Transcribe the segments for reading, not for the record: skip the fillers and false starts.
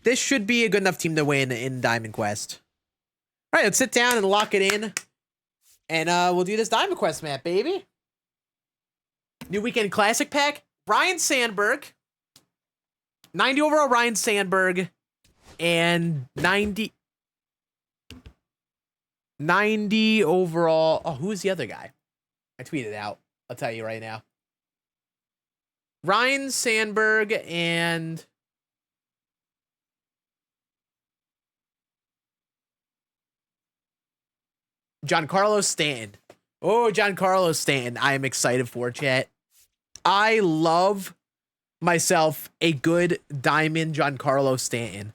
This should be a good enough team to win in Diamond Quest. All right, let's sit down and lock it in. And we'll do this Diamond Quest map, baby. New Weekend Classic Pack. Ryan Sandberg. 90 overall Ryan Sandberg. And 90 overall. Oh, who's the other guy? I tweeted out. I'll tell you right now. Ryan Sandberg and Giancarlo Stanton. Oh, Giancarlo Stanton. I am excited for, chat. I love myself a good diamond Giancarlo Stanton.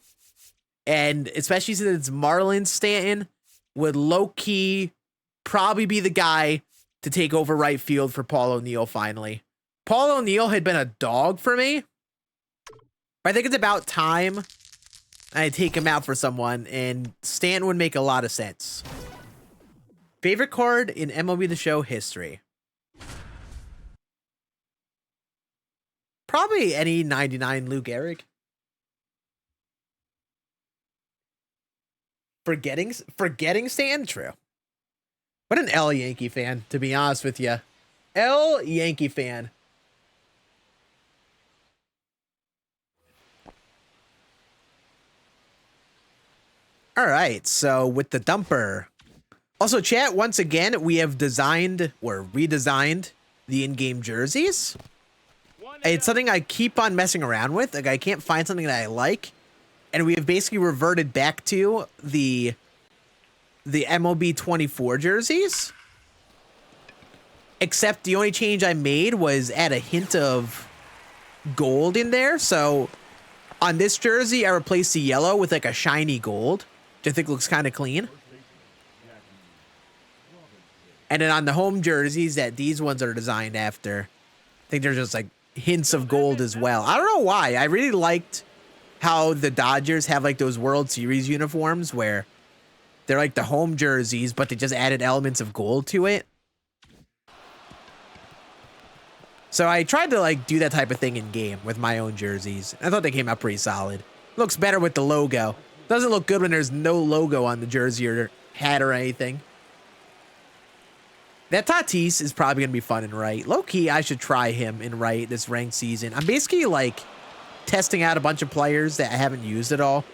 And especially since it's Marlon Stanton, would low-key probably be the guy to take over right field for Paul O'Neill finally. Paul O'Neill had been a dog for me. I think it's about time I take him out for someone, and Stanton would make a lot of sense. Favorite card in MLB The Show history? Probably any 99 Lou Gehrig. Forgetting Stanton? True. What an L Yankee fan, to be honest with you. L Yankee fan. All right, so with the dumper. Also, chat, once again, we have designed or redesigned the in-game jerseys. It's something I keep on messing around with. Like, I can't find something that I like. And we have basically reverted back to the MLB 24 jerseys. Except the only change I made was add a hint of gold in there. So on this jersey, I replaced the yellow with like a shiny gold, which I think looks kind of clean. And then on the home jerseys that these ones are designed after, I think they're just like hints of gold as well. I don't know why. I really liked how the Dodgers have like those World Series uniforms where they're like the home jerseys, but they just added elements of gold to it. So I tried to like do that type of thing in game with my own jerseys. I thought they came out pretty solid. Looks better with the logo. Doesn't look good when there's no logo on the jersey or hat or anything. That Tatis is probably going to be fun in right. Low-key, I should try him in right this ranked season. I'm basically like testing out a bunch of players that I haven't used at all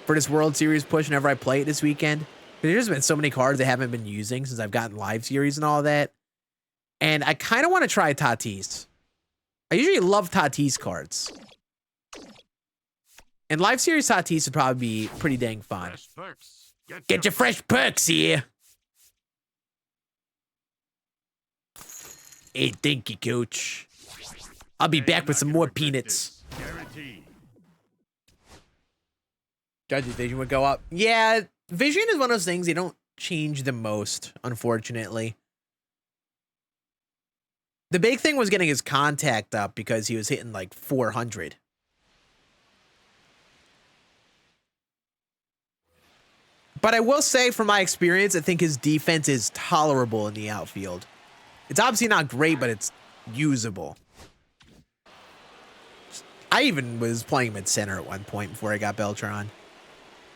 for this World Series push whenever I play it this weekend. There's been so many cards I haven't been using since I've gotten live series and all that. And I kind of want to try Tatis. I usually love Tatis cards. And live series Tatis would probably be pretty dang fun. Get your fresh perks here. Hey, thank you, coach. I'll be back with some more peanuts. Judge's vision would go up. Yeah, vision is one of those things they don't change the most, unfortunately. The big thing was getting his contact up because he was hitting like 400. But I will say, from my experience, I think his defense is tolerable in the outfield. It's obviously not great, but it's usable. I even was playing mid center at one point before I got Beltran.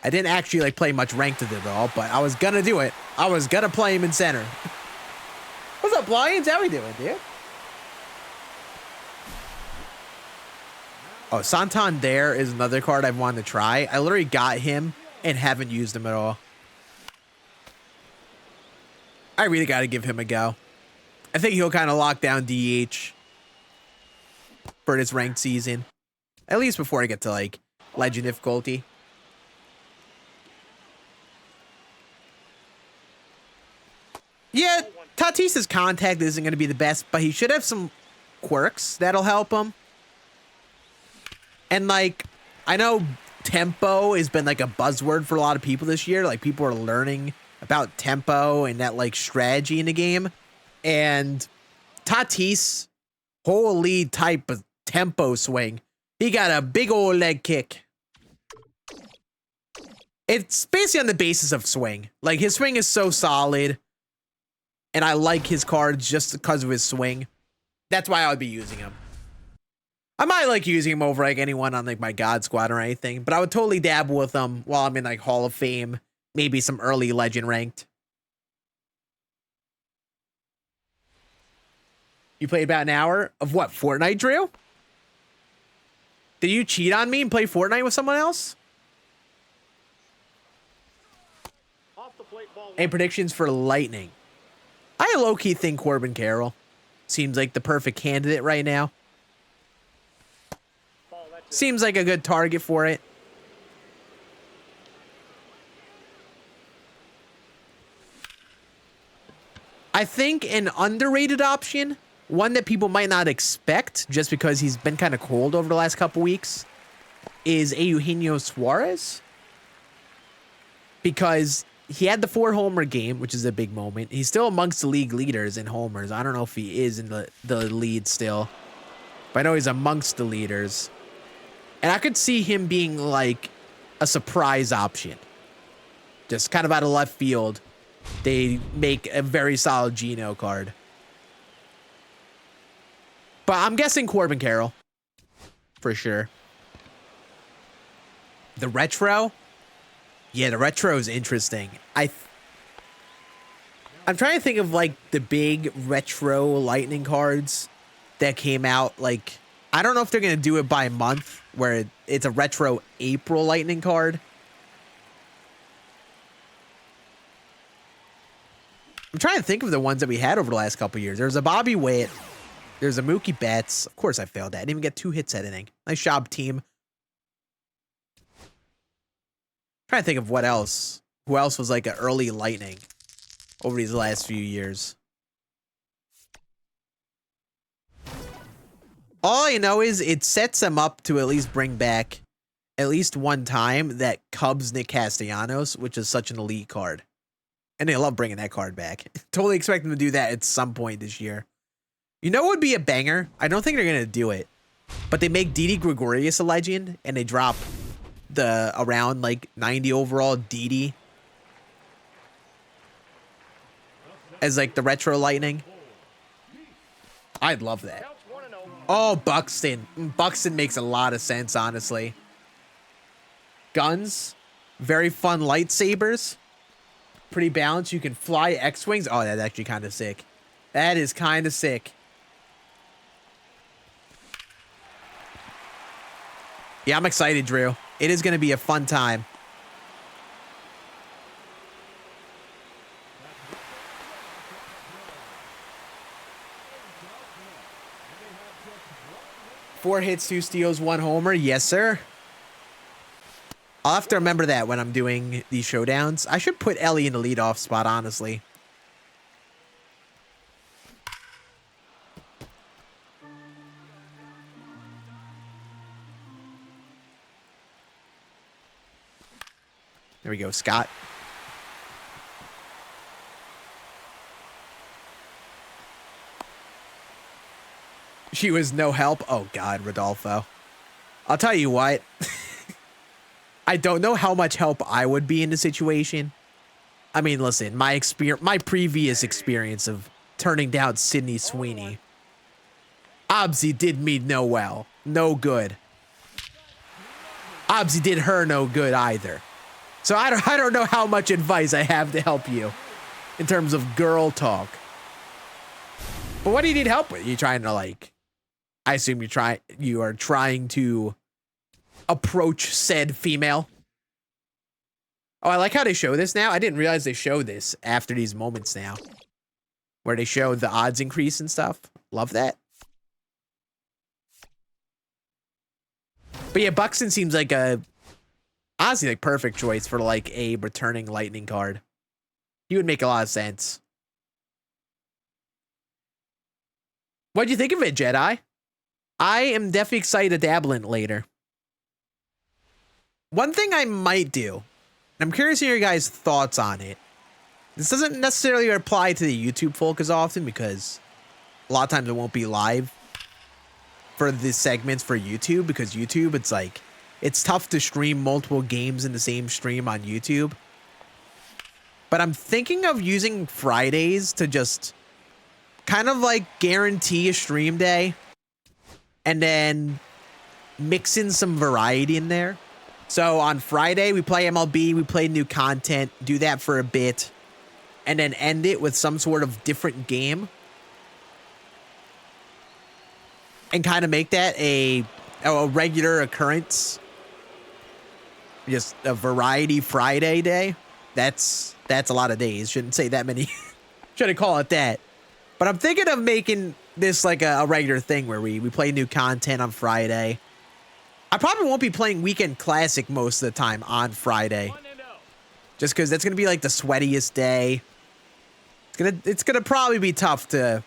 I didn't actually like play much ranked with it at all, but I was gonna do it. I was gonna play him in center. What's up, Lions? How we doing, dude? Oh, Santander is another card I've wanted to try. I literally got him and haven't used him at all. I really got to give him a go. I think he'll kind of lock down DH for this ranked season. At least before I get to, like, Legend difficulty. Yeah, Tatis's contact isn't going to be the best, but he should have some quirks that'll help him. And, like, I know tempo has been, like, a buzzword for a lot of people this year. Like, people are learning about tempo and that, like, strategy in the game. And Tatis, holy type of tempo swing. He got a big old leg kick. It's basically on the basis of swing. Like, his swing is so solid. And I like his cards just because of his swing. That's why I would be using him. I might like using him over like anyone on like my God Squad or anything, but I would totally dabble with them while I'm in like Hall of Fame, maybe some early Legend ranked. You played about an hour of what, Fortnite, Drew? Did you cheat on me and play Fortnite with someone else? Any predictions for Lightning? I low-key think Corbin Carroll seems like the perfect candidate right now. Seems like a good target for it. I think an underrated option, one that people might not expect just because he's been kind of cold over the last couple weeks, is Eugenio Suarez. Because he had the 4-homer game, which is a big moment. He's still amongst the league leaders in homers. I don't know if he is in the lead still, but I know he's amongst the leaders. And I could see him being like a surprise option. Just kind of out of left field. They make a very solid Geno card. But I'm guessing Corbin Carroll. For sure. The retro? Yeah, the retro is interesting. I'm trying to think of like the big retro Lightning cards that came out. Like, I don't know if they're going to do it by month where it's a retro April Lightning card. I'm trying to think of the ones that we had over the last couple years. There's a Bobby Witt. There's a Mookie Betts. Of course I failed that. I didn't even get 2 hits at inning. Nice job, team. Trying to think of what else. Who else was like an early Lightning over these last few years? All I know is it sets them up to at least bring back at least one time that Cubs Nick Castellanos, which is such an elite card. And they love bringing that card back. Totally expect them to do that at some point this year. You know what would be a banger? I don't think they're going to do it. But they make Didi Gregorius a legend, and they drop the around like 90 overall Didi as like the retro Lightning. I'd love that. Oh, Buxton. Buxton makes a lot of sense, honestly. Guns. Very fun lightsabers. Pretty balanced. You can fly X-Wings. Oh, that's actually kind of sick. That is kind of sick. Yeah, I'm excited, Drew. It is going to be a fun time. Four hits, 2 steals, 1 homer. Yes, sir. I'll have to remember that when I'm doing these showdowns. I should put Ellie in the leadoff spot, honestly. There we go, Scott. She was no help. Oh, God, Rodolfo. I'll tell you what. I don't know how much help I would be in the situation. I mean, listen, my previous experience of turning down Sydney Sweeney obviously did me no good. Obviously did her no good either. So I don't know how much advice I have to help you in terms of girl talk. But what do you need help with? You trying to like, I assume you are trying to approach said female. Oh, I like how they show this now. I didn't realize they show this after these moments now, where they show the odds increase and stuff. Love that. But yeah, Buxton seems like a honestly like perfect choice for like a returning Lightning card. He would make a lot of sense. What'd you think of it, Jedi? I am definitely excited to dabble in it later. One thing I might do, and I'm curious to hear your guys' thoughts on it. This doesn't necessarily apply to the YouTube folk as often because a lot of times it won't be live for the segments for YouTube because YouTube, it's like, it's tough to stream multiple games in the same stream on YouTube. But I'm thinking of using Fridays to just kind of like guarantee a stream day. And then mix in some variety in there. So on Friday, we play MLB, we play new content, do that for a bit, and then end it with some sort of different game. And kind of make that a regular occurrence. Just a variety Friday day. That's a lot of days. Shouldn't say that many. Shouldn't call it that. But I'm thinking of making this like a regular thing where we play new content on Friday. I probably won't be playing Weekend Classic most of the time on Friday. Just because that's going to be like the sweatiest day. It's gonna probably be tough to,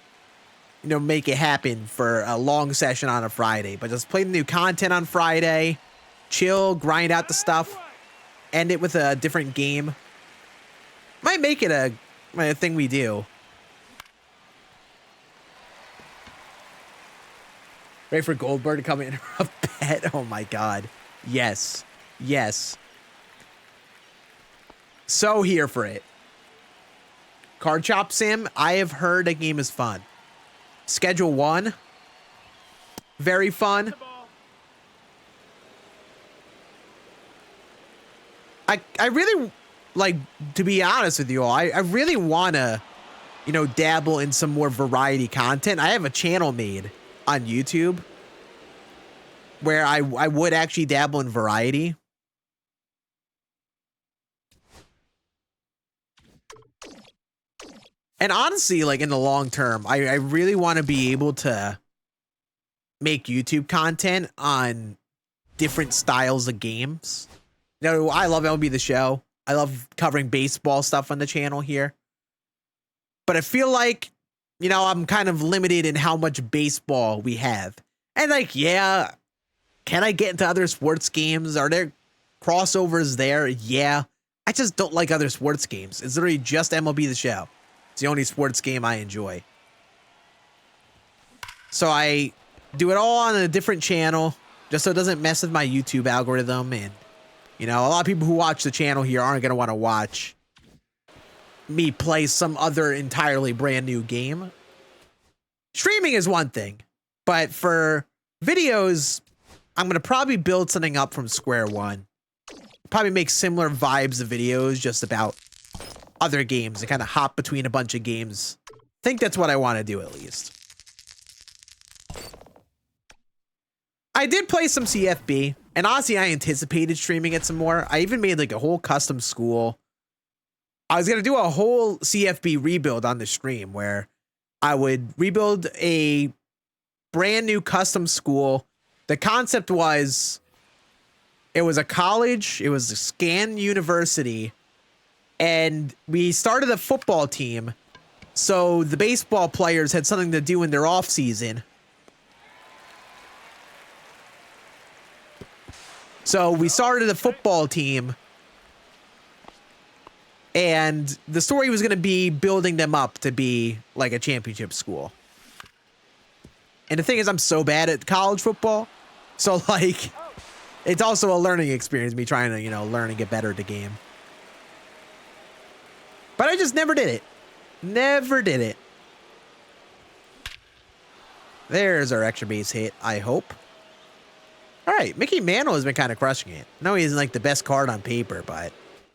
you know, make it happen for a long session on a Friday. But just play the new content on Friday. Chill, grind out the stuff. End it with a different game. Might make it a thing we do. Ready for Goldberg to come in a bet? Oh my god. Yes. Yes. So here for it. Card Chop Sim, I have heard the game is fun. Schedule 1. Very fun. I really, like, to be honest with you all, I really want to, you know, dabble in some more variety content. I have a channel made on YouTube where I would actually dabble in variety. And honestly, like in the long term, I really want to be able to make YouTube content on different styles of games. You know, I love MLB The Show. I love covering baseball stuff on the channel here. But I feel like, you know, I'm kind of limited in how much baseball we have. And like, yeah, can I get into other sports games? Are there crossovers there? Yeah. I just don't like other sports games. It's literally just MLB The Show. It's the only sports game I enjoy. So I do it all on a different channel just so it doesn't mess with my YouTube algorithm. And, you know, a lot of people who watch the channel here aren't going to want to watch me play some other entirely brand new game. Streaming is one thing, but for videos, I'm going to probably build something up from square one. Probably make similar vibes of videos just about other games and kind of hop between a bunch of games. I think that's what I want to do at least. I did play some CFB, and honestly, I anticipated streaming it some more. I even made like a whole custom school. I was going to do a whole CFB rebuild on the stream where I would rebuild a brand new custom school. The concept was, it was a college, it was a Scan University, and we started a football team. So the baseball players had something to do in their off season. So we started a football team, and the story was going to be building them up to be like a championship school. And the thing is, I'm so bad at college football. So like, it's also a learning experience, me trying to, you know, learn and get better at the game. But I just never did it. Never did it. There's our extra base hit, I hope. All right, Mickey Mantle has been kind of crushing it. I know he isn't like the best card on paper, but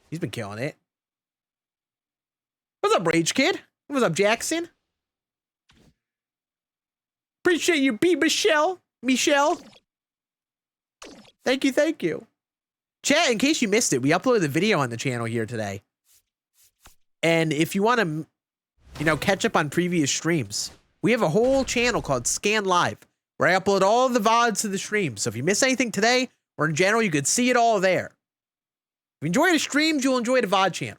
he's been killing it. What's up, Rage Kid? What's up, Jackson? Appreciate you, B. Michelle. Michelle. Thank you, thank you. Chat, in case you missed it, we uploaded a video on the channel here today. And if you want to, you know, catch up on previous streams, we have a whole channel called Scan Live, where I upload all the VODs to the stream. So if you miss anything today, or in general, you could see it all there. If you enjoy the streams, you'll enjoy the VOD channel.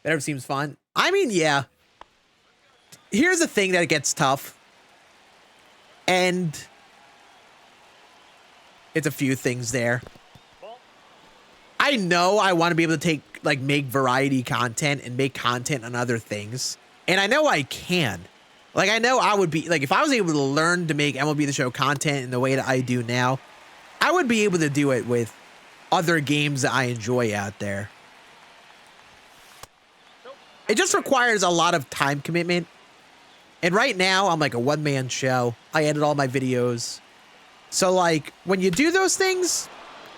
That ever seems fun? I mean, yeah. Here's the thing that gets tough. And it's a few things there. I know I want to be able to make variety content and make content on other things. And I know I can. Like, I know I would be, like, if I was able to learn to make MLB The Show content in the way that I do now, I would be able to do it with other games that I enjoy out there. It just requires a lot of time commitment And right now, I'm like a one-man show. I edit all my videos. So, like, when you do those things,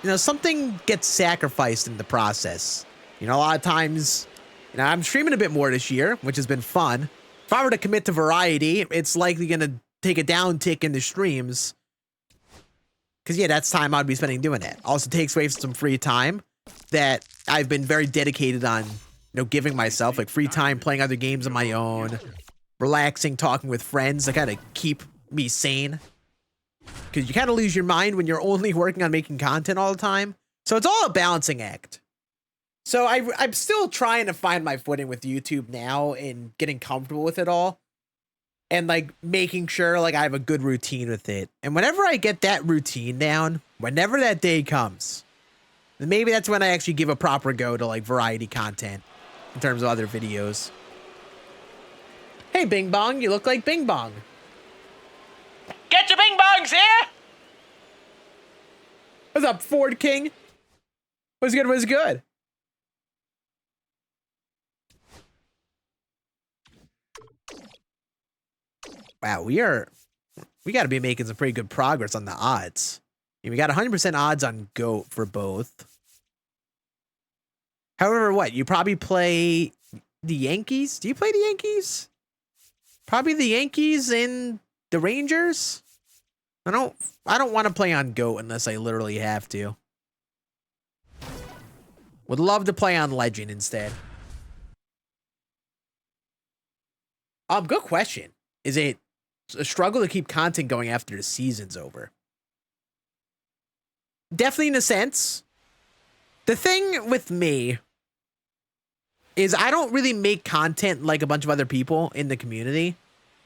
you know, something gets sacrificed in the process. You know, a lot of times, you know, I'm streaming a bit more this year, which has been fun. If I were to commit to variety, it's likely going to take a downtick in the streams. Because, yeah, that's time I'd be spending doing it. Also takes away some free time that I've been very dedicated on, you know, giving myself. Like, free time playing other games on my own. Relaxing, talking with friends to kind of keep me sane. Because you kind of lose your mind when you're only working on making content all the time. So it's all a balancing act. So I'm still trying to find my footing with YouTube now and getting comfortable with it all. And like making sure like I have a good routine with it. And whenever I get that routine down, whenever that day comes, then maybe that's when I actually give a proper go to like variety content in terms of other videos. Hey, Bing Bong, you look like Bing Bong. Get your Bing Bongs here! What's up, Ford King? What's good, what's good? Wow, we gotta be making some pretty good progress on the odds. I mean, we got 100% odds on GOAT for both. However, what? You probably play the Yankees? Do you play the Yankees? Probably the Yankees and the Rangers? I don't want to play on GOAT unless I literally have to. Would love to play on Legend instead. Good question. Is it a struggle to keep content going after the season's over? Definitely in a sense. The thing with me is I don't really make content like a bunch of other people in the community.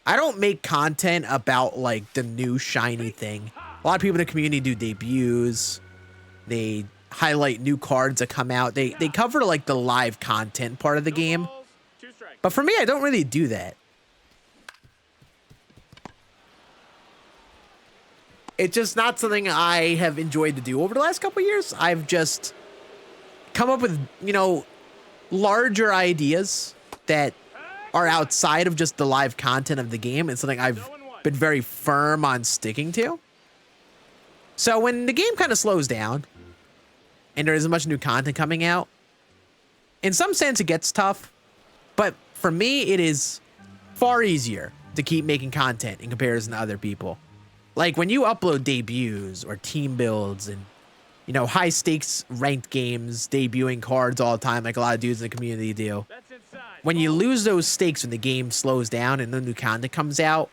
I don't make content about like the new shiny thing. A lot of people in the community do debuts. They highlight new cards that come out. They cover like the live content part of the game. But for me, I don't really do that. It's just not something I have enjoyed to do over the last couple of years. I've just come up with, you know, larger ideas that are outside of just the live content of the game. It's something I've been very firm on sticking to. So when the game kind of slows down and there isn't much new content coming out, in some sense it gets tough, but for me it is far easier to keep making content in comparison to other people. Like when you upload debuts or team builds and, you know, high stakes ranked games, debuting cards all the time like a lot of dudes in the community do. When you lose those stakes when the game slows down and no new content comes out,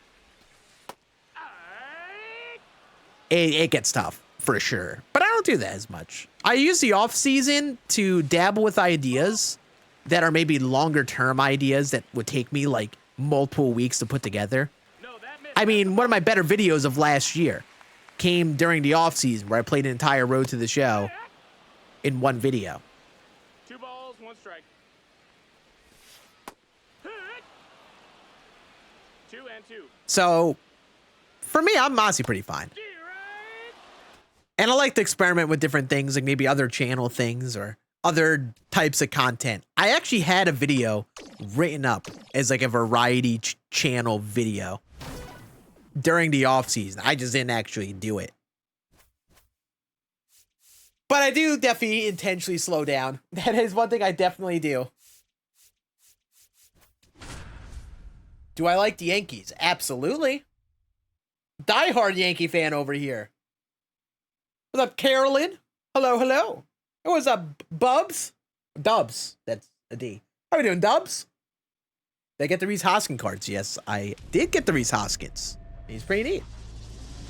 it gets tough for sure. But I don't do that as much. I use the off season to dabble with ideas that are maybe longer term ideas that would take me like multiple weeks to put together. I mean, one of my better videos of last year came during the off season where I played an entire Road to the Show in one video. 2 balls, 1 strike. 2 and 2. So for me, I'm honestly pretty fine. And I like to experiment with different things, like maybe other channel things or other types of content. I actually had a video written up as like a variety channel video during the off season. I just didn't actually do it. But I do definitely intentionally slow down. That is one thing I definitely do. Do I like the Yankees? Absolutely. Diehard Yankee fan over here. What's up, Carolyn? Hello, hello. What's up, Bubs? Dubs. That's a D. How are we doing, Dubs? Did I get the Rhys Hoskins cards? Yes, I did get the Rhys Hoskins. He's pretty neat.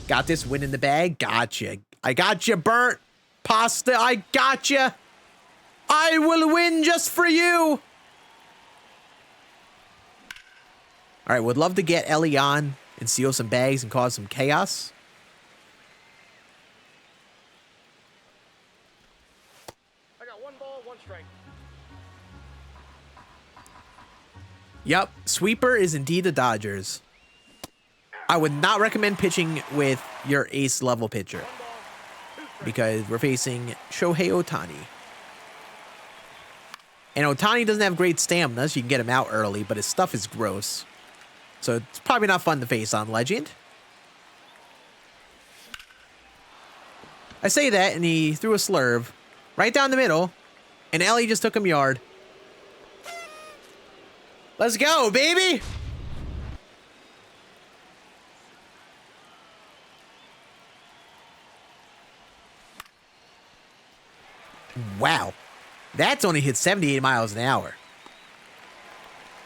Got this win in the bag. Gotcha. I got you, Burnt Pasta. I gotcha. I will win just for you. All right, would love to get Ellie on and steal some bags and cause some chaos. I got 1 ball, 1 strike. Yep, sweeper is indeed the Dodgers. I would not recommend pitching with your ace level pitcher because we're facing Shohei Ohtani. And Ohtani doesn't have great stamina, so you can get him out early, but his stuff is gross. so it's probably not fun to face on Legend. I say that, and he threw a slurve right down the middle, and Ellie just took him yard. Let's go, baby! Wow. That's only hit 78 miles an hour.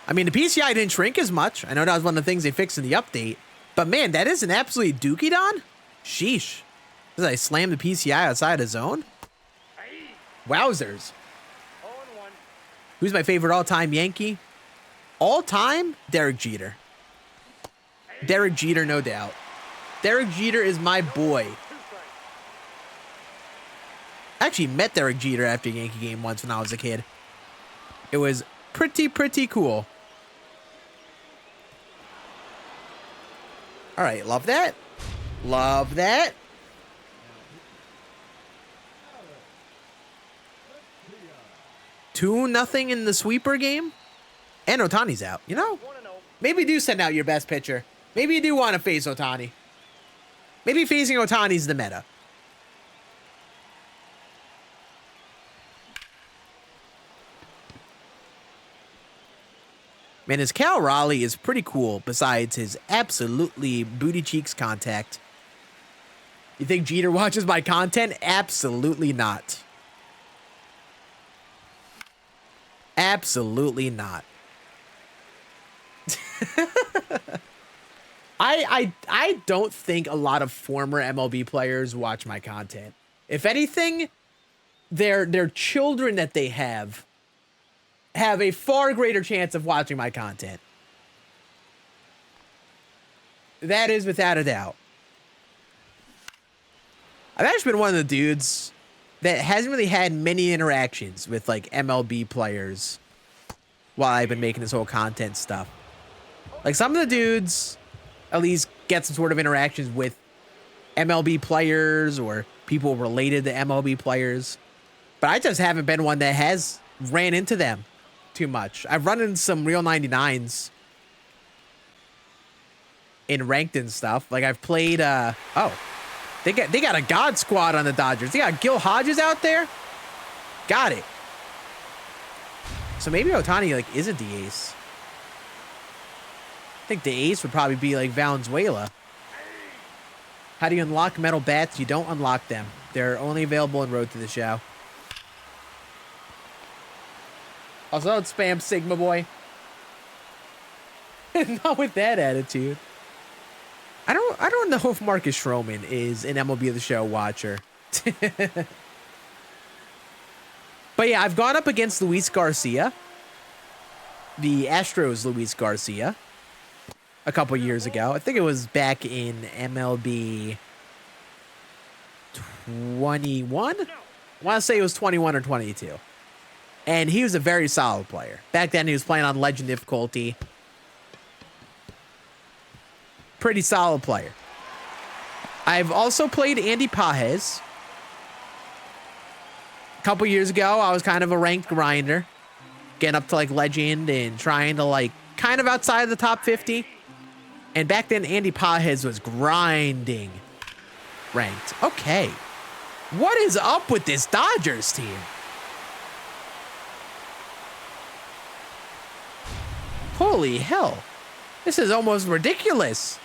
I mean, the PCI didn't shrink as much. I know that was one of the things they fixed in the update. But man, that is an absolute dookie don. Sheesh. As I slammed the PCI outside the zone. Wowzers. 0-1. Who's my favorite all-time Yankee? All-time? Derek Jeter. Derek Jeter, no doubt. Derek Jeter is my boy. 2 strikes. I actually met Derek Jeter after a Yankee game once when I was a kid. It was pretty cool. All right, love that. Love that. Two nothing in the sweeper game. And Otani's out. You know, 1-0. maybe do send out your best pitcher. Maybe you do want to face Otani. Maybe facing Otani's the meta. Man, his Cal Raleigh is pretty cool besides his absolutely booty cheeks contact. You think Jeter watches my content? Absolutely not. Absolutely not. I don't think a lot of former MLB players watch my content. If anything, their children that they have a far greater chance of watching my content. That is without a doubt. I've actually been one of the dudes that hasn't really had many interactions with like MLB players while I've been making this whole content stuff. Like some of the dudes at least get some sort of interactions with MLB players or people related to MLB players. But I just haven't been one that has ran into them too much. I've run into some real 99s in ranked and stuff. Like I've played they got a God squad on the Dodgers. They got Gil Hodges out there. Got it. So maybe Otani like isn't the ace. I think the ace would probably be like Valenzuela. How do you unlock metal bats? You don't unlock them. They're only available in Road to the Show. Also, don't spam Sigma Boy. Not with that attitude. I don't know if Marcus Stroman is an MLB The Show watcher. But yeah, I've gone up against Luis Garcia, the Astros Luis Garcia, a couple years ago. I think it was back in MLB 21. I want to say it was 21 or 22. And he was a very solid player. Back then, he was playing on Legend difficulty. Pretty solid player. I've also played Andy Pages. A couple years ago, I was kind of a ranked grinder. Getting up to like Legend and trying to like kind of outside of the top 50. And back then, Andy Pages was grinding ranked. Okay. What is up with this Dodgers team? Holy hell. This is almost ridiculous.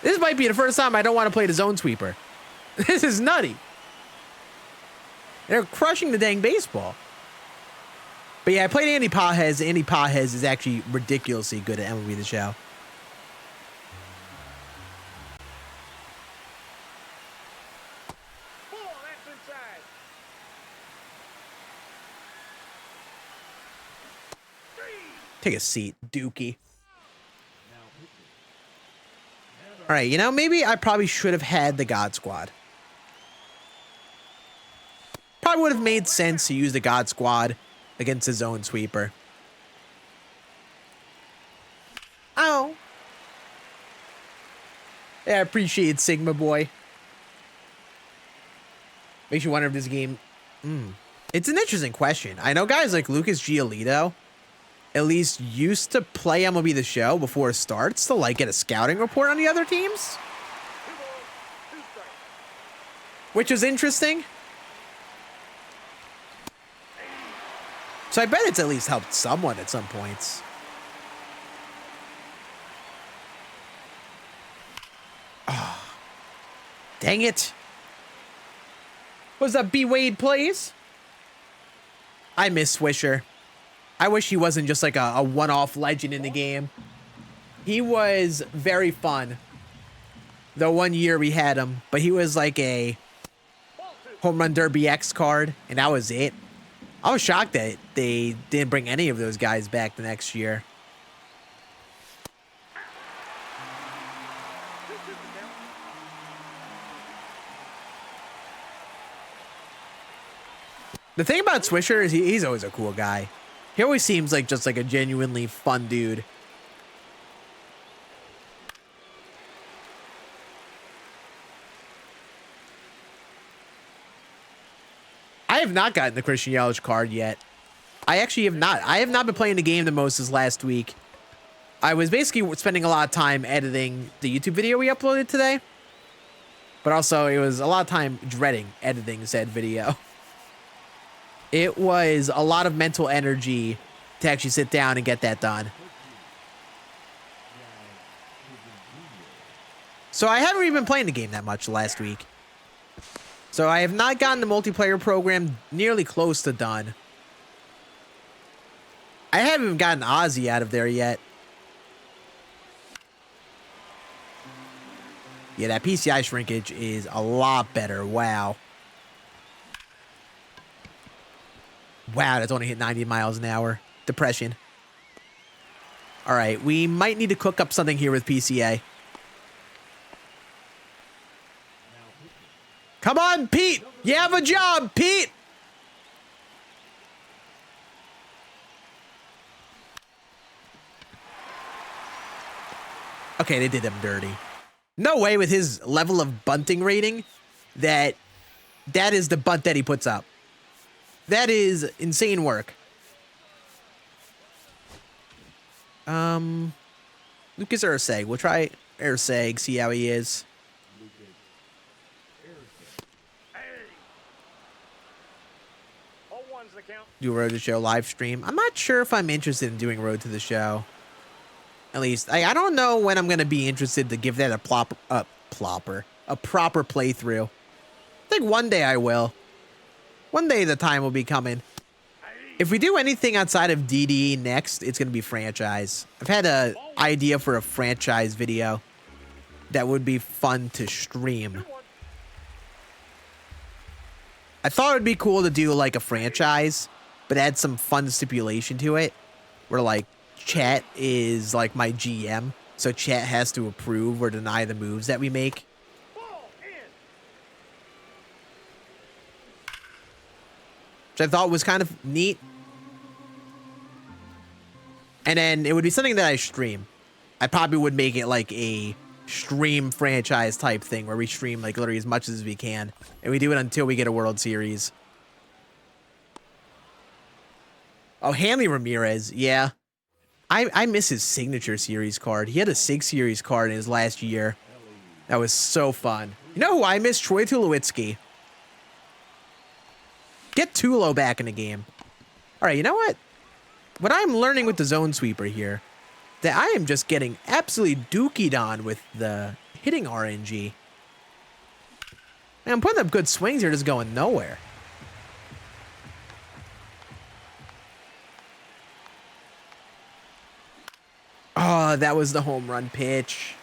This might be the first time I don't want to play the zone sweeper. This is nutty. They're crushing the dang baseball. But yeah, I played Andy Pages. Andy Pages is actually ridiculously good at MLB The Show. That's inside. Take a seat, Dookie. All right, you know, maybe I probably should have had the God Squad. Probably would have made sense to use the God Squad against the zone sweeper. Oh. Yeah, I appreciate Sigma Boy. Makes you wonder if this game... It's an interesting question. I know guys like Lucas Giolito at least used to play MLB The Show before it starts to like get a scouting report on the other teams, 2 balls, 2 strikes. which is interesting. So I bet it's at least helped someone at some points. Oh, dang it. Was that B Wade plays? I miss Swisher. I wish he wasn't just like a one-off legend in the game. He was very fun. The one year we had him, but he was like a Ball 2. Home Run Derby X card, and that was it. I was shocked that they didn't bring any of those guys back the next year. 2-2 the count. The thing about Swisher is he's always a cool guy. He always seems like just like a genuinely fun dude. I have not gotten the Christian Yelich card yet. I actually have not. I have not been playing the game the most this last week. I was basically spending a lot of time editing the YouTube video we uploaded today. But also, it was a lot of time dreading editing said video. It was a lot of mental energy to actually sit down and get that done. So I haven't even been playing the game that much last week. So I have not gotten the multiplayer program nearly close to done. I haven't even gotten Ozzy out of there yet. Yeah, that PCI shrinkage is a lot better. Wow. Wow, that's only hit 90 miles an hour. Depression. All right, we might need to cook up something here with PCA. Come on, Pete. You have a job, Pete. Okay, they did him dirty. No way with his level of bunting rating that is the bunt that he puts up. That is insane work. Lucas Urseg. We'll try Urseg, see how he is. All 1's the count. Do a Road to the Show live stream. I'm not sure if I'm interested in doing Road to the Show. At least, I don't know when I'm going to be interested to give that a proper playthrough. I think one day I will. One day the time will be coming. If we do anything outside of DD next, it's going to be franchise. I've had an idea for a franchise video that would be fun to stream. 2-1. I thought it would be cool to do like a franchise, but add some fun stipulation to it, where like chat is like my GM, so chat has to approve or deny the moves that we make. Ball in. Which I thought was kind of neat. And then it would be something that I stream. I probably would make it like a stream franchise type thing where we stream like literally as much as we can. And we do it until we get a World Series. Oh, Hanley Ramirez. Yeah. I miss his signature series card. He had a SIG series card in his last year. That was so fun. You know who I miss? Troy Tulowitzki. Get Tulo back in the game. All right, you know what? What I'm learning with the zone sweeper here, that I am just getting absolutely dookied on with the hitting RNG. Man, I'm putting up good swings here, just going nowhere. Oh, that was the home run pitch.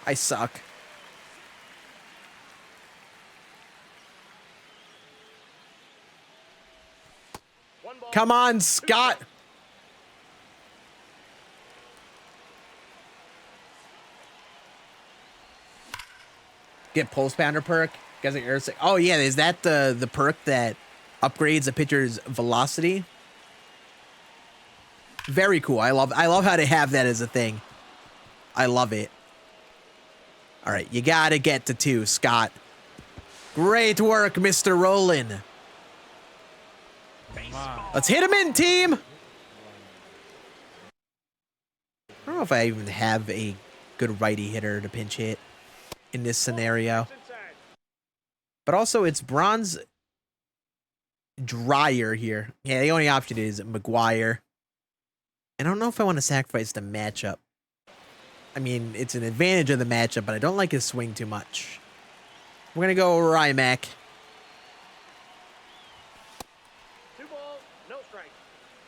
I suck. One ball. Come on, Scott. Get pulse pounder perk. Guys like Ursig. Oh yeah, is that the perk that upgrades a pitcher's velocity? Very cool. I love how they have that as a thing. I love it. All right, you gotta get to 2, Scott. Great work, Mr. Rowland. Let's hit him in, team. know if I even have a good righty hitter to pinch hit in this scenario. Inside. But also, it's Bronze Dryer here. Yeah, the only option is McGuire. I don't know if I want to sacrifice the matchup. I mean, it's an advantage of the matchup, but I don't like his swing too much. We're going to go Rymac. 2 balls, no strike.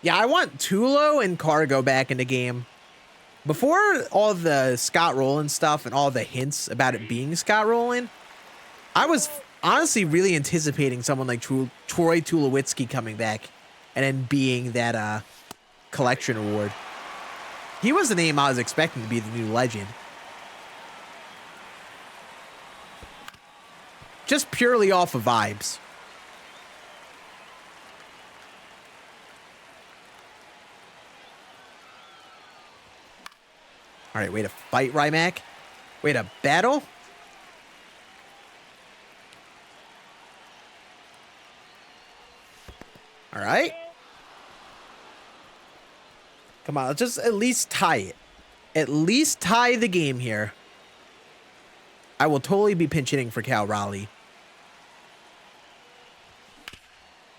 Yeah, I want Tulo and Cargo back in the game. Before all the Scott Rowland stuff and all the hints about it being Scott Rowland, I was honestly really anticipating someone like Troy Tulowitzki coming back and then being that collection award. He was the name I was expecting to be the new legend. Just purely off of vibes. All right, way to fight, Rymac. Way to battle. All right. Come on, let's just at least tie it. At least tie the game here. I will totally be pinch hitting for Cal Raleigh.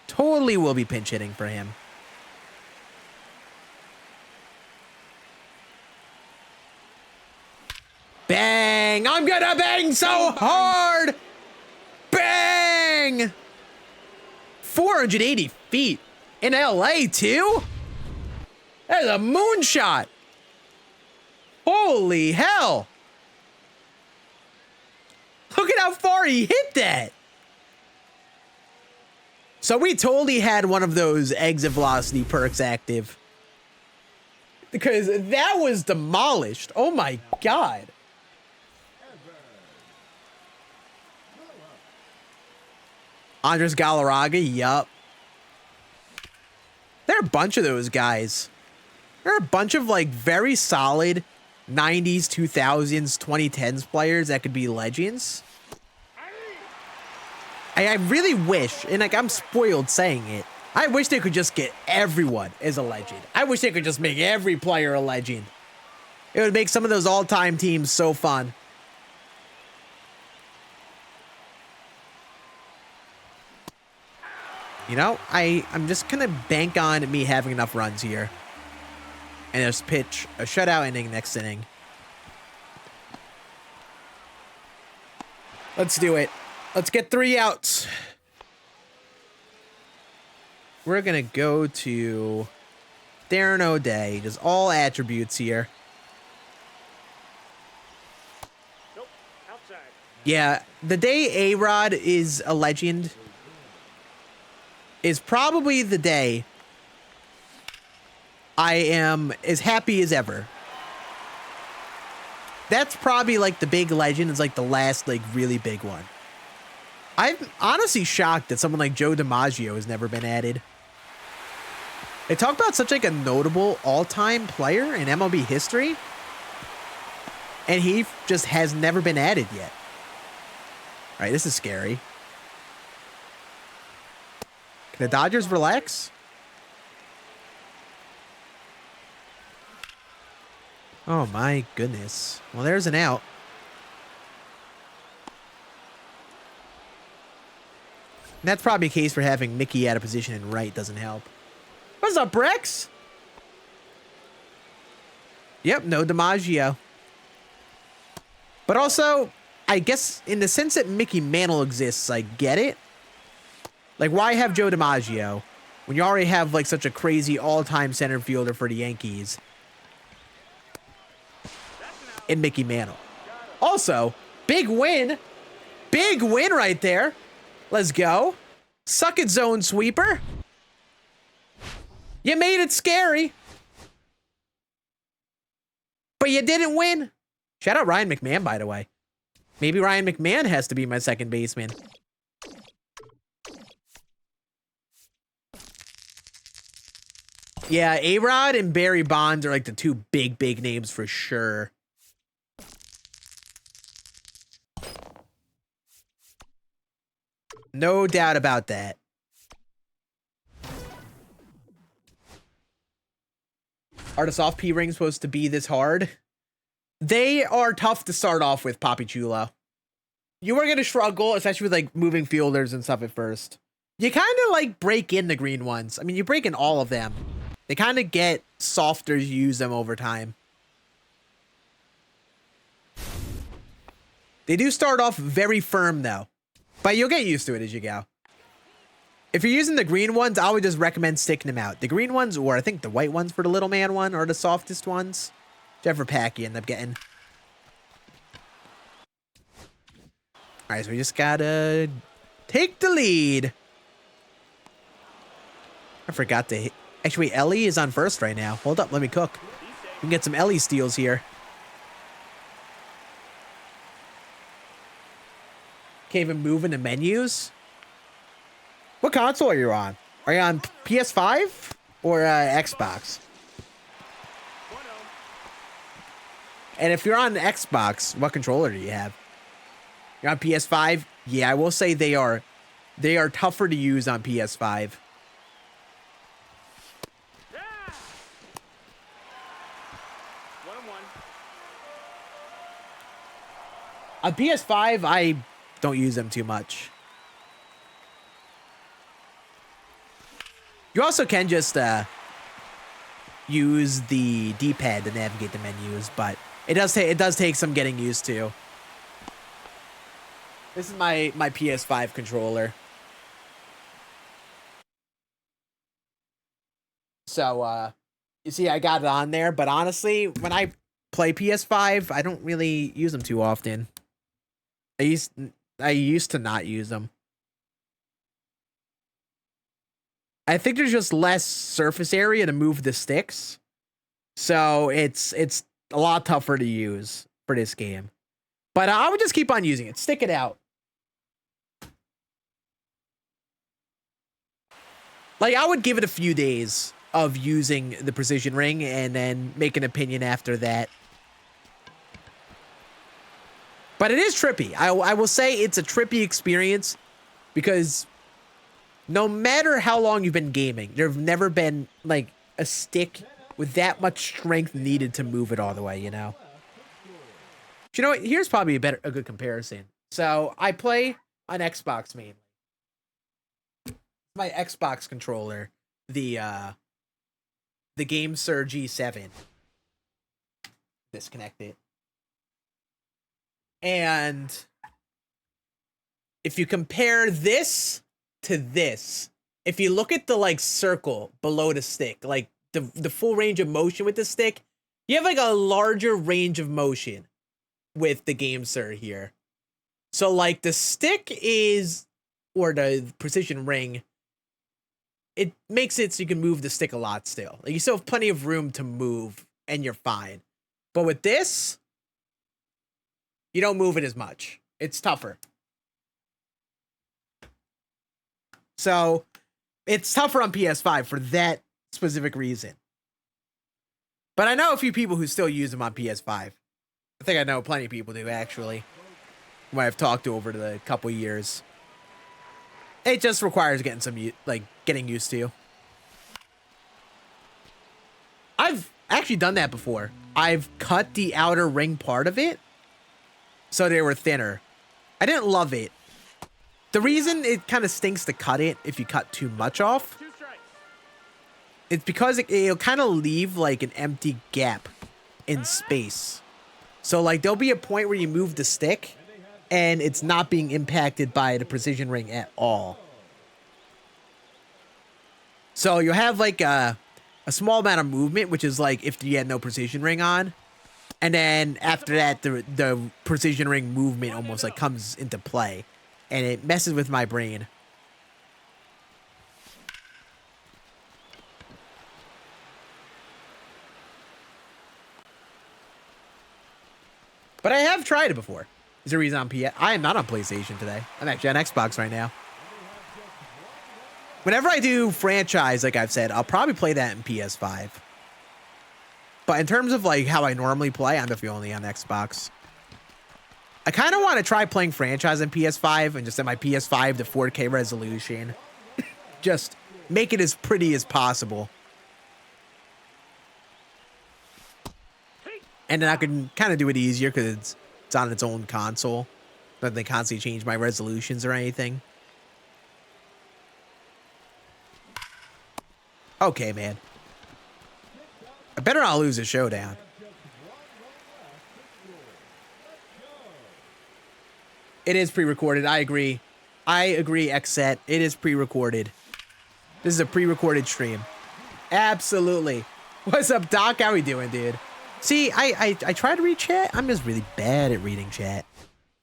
Totally will be pinch hitting for him. Bang! I'm gonna bang so hard! Bang! 480 feet in LA too? That is a moonshot. Holy hell. Look at how far he hit that. So we totally had one of those exit velocity perks active. Because that was demolished. Oh my God. Andres Galarraga, yup. There are a bunch of those guys. There are a bunch of like very solid 90s, 2000s, 2010s players that could be legends. I really wish, and like I'm spoiled saying it, I wish they could just get everyone as a legend. I wish they could just make every player a legend. It would make some of those all-time teams so fun. You know, I'm just gonna bank on me having enough runs here. And just pitch a shutout inning next inning. Let's do it. Let's get 3 outs. We're gonna go to Darren O'Day. Just all attributes here. Nope, outside. Yeah, the day A-Rod is a legend is probably the day I am as happy as ever. That's probably like the big legend. It's like the last like really big one. I'm honestly shocked that someone like Joe DiMaggio has never been added. They talk about such like a notable all-time player in MLB history, and he just has never been added yet. All right, this is scary. Can the Dodgers relax? Oh my goodness. Well, there's an out. And that's probably a case for having Mickey out of position and right doesn't help. What's up, Brex? Yep, no DiMaggio. But also, I guess in the sense that Mickey Mantle exists, I get it. Like, why have Joe DiMaggio when you already have like such a crazy all-time center fielder for the Yankees in Mickey Mantle? Also, big win. Big win right there. Let's go. Suck it, zone sweeper. You made it scary. But you didn't win. Shout out Ryan McMahon, by the way. Maybe Ryan McMahon has to be my second baseman. Yeah, A-Rod and Barry Bonds are like the two big names for sure. No doubt about that. Are the soft P rings supposed to be this hard? They are tough to start off with, Papi Chulo. You are going to struggle, especially with like moving fielders and stuff at first. You kind of like break in the green ones. I mean, you break in all of them. They kind of get softer as you use them over time. They do start off very firm though, but you'll get used to it as you go. If you're using the green ones, I would just recommend sticking them out. The green ones, or I think the white ones for the little man one, are the softest ones. Whichever pack you end up getting. All right, so we just gotta take the lead. I forgot to hit. Actually, Ellie is on first right now. Hold up, let me cook. We can get some Ellie steals here. Can't even move in the menus. What console are you on? Are you on PS5 or Xbox? And if you're on Xbox, what controller do you have? You're on PS5? Yeah, I will say they are tougher to use on PS5. On PS5, I don't use them too much. You also can just use the D-pad to navigate the menus, but it does take some getting used to. This is my PS5 controller. So you see I got it on there, but honestly, when I play PS5, I don't really use them too often. I used to not use them. I think there's just less surface area to move the sticks. So it's a lot tougher to use for this game. But I would just keep on using it. Stick it out. Like, I would give it a few days of using the precision ring and then make an opinion after that. But it is trippy. I will say it's a trippy experience because no matter how long you've been gaming, there've never been like a stick with that much strength needed to move it all the way, you know? But you know what? Here's probably a good comparison. So I play on Xbox mainly. My Xbox controller, the GameSir G7. Disconnect it. And if you compare this to this, if you look at the like circle below the stick, like the full range of motion with the stick, you have like a larger range of motion with the GameSir here. So like the stick is, or the precision ring, it makes it so you can move the stick a lot still. Like you still have plenty of room to move and you're fine. But with this, you don't move it as much. It's tougher. So it's tougher on PS5 for that specific reason. But I know a few people who still use them on PS5. I think I know plenty of people do, actually, who I've talked to over the couple years. It just requires getting used to. I've actually done that before. I've cut the outer ring part of it so they were thinner. I didn't love it. The reason it kind of stinks to cut it if you cut too much off, it's because it'll kind of leave like an empty gap in space. So like there'll be a point where you move the stick and it's not being impacted by the precision ring at all. So you'll have like a small amount of movement, which is like if you had no precision ring on. And then after that, the precision ring movement almost like comes into play. And it messes with my brain. But I have tried it before. Is there a reason I am not on PlayStation today. I'm actually on Xbox right now. Whenever I do franchise, like I've said, I'll probably play that in PS5. But in terms of like how I normally play, I'm definitely only on Xbox. I kind of want to try playing franchise on PS5 and just set my PS5 to 4K resolution. Just make it as pretty as possible. And then I can kind of do it easier because it's on its own console. But they constantly change my resolutions or anything. Okay, man. I better not lose a showdown. It is pre-recorded. I agree. I agree, Xset. It is pre-recorded. This is a pre-recorded stream. Absolutely. What's up, Doc? How we doing, dude? See, I try to read chat. I'm just really bad at reading chat.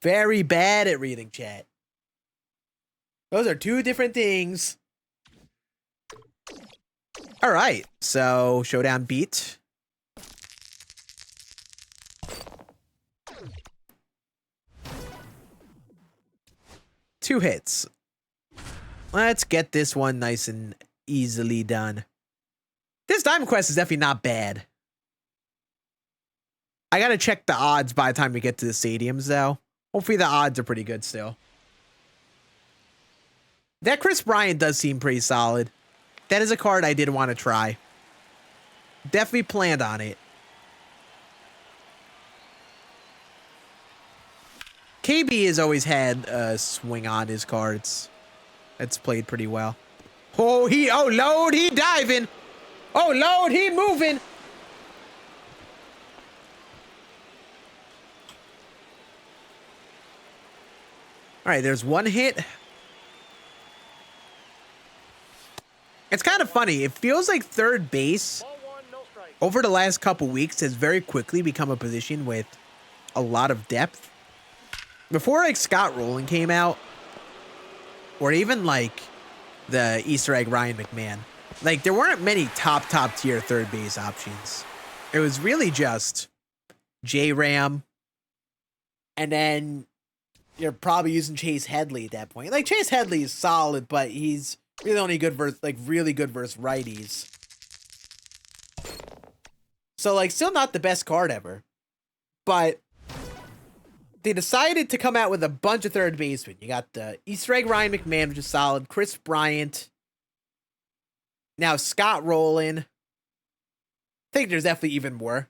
Very bad at reading chat. Those are two different things. All right. So, showdown beat. Two hits. Let's get this one nice and easily done. This Diamond Quest is definitely not bad. I gotta check the odds by the time we get to the stadiums, though. Hopefully the odds are pretty good still. That Chris Bryant does seem pretty solid. That is a card I did want to try. Definitely planned on it. KB has always had a swing on his cards. It's played pretty well. Oh, Lord, he diving. Oh, Lord, he moving. All right, there's one hit. It's kind of funny. It feels like third base over the last couple weeks has very quickly become a position with a lot of depth. Before like Scott Rowland came out, or even like the Easter egg Ryan McMahon, like there weren't many top tier third base options. It was really just J-Ram, and then you're probably using Chase Headley at that point. Like Chase Headley is solid, but he's really only good versus really good versus righties. So like still not the best card ever, but they decided to come out with a bunch of third basemen. You got the Easter egg Ryan McMahon, which is solid. Chris Bryant. Now Scott Rowland. I think there's definitely even more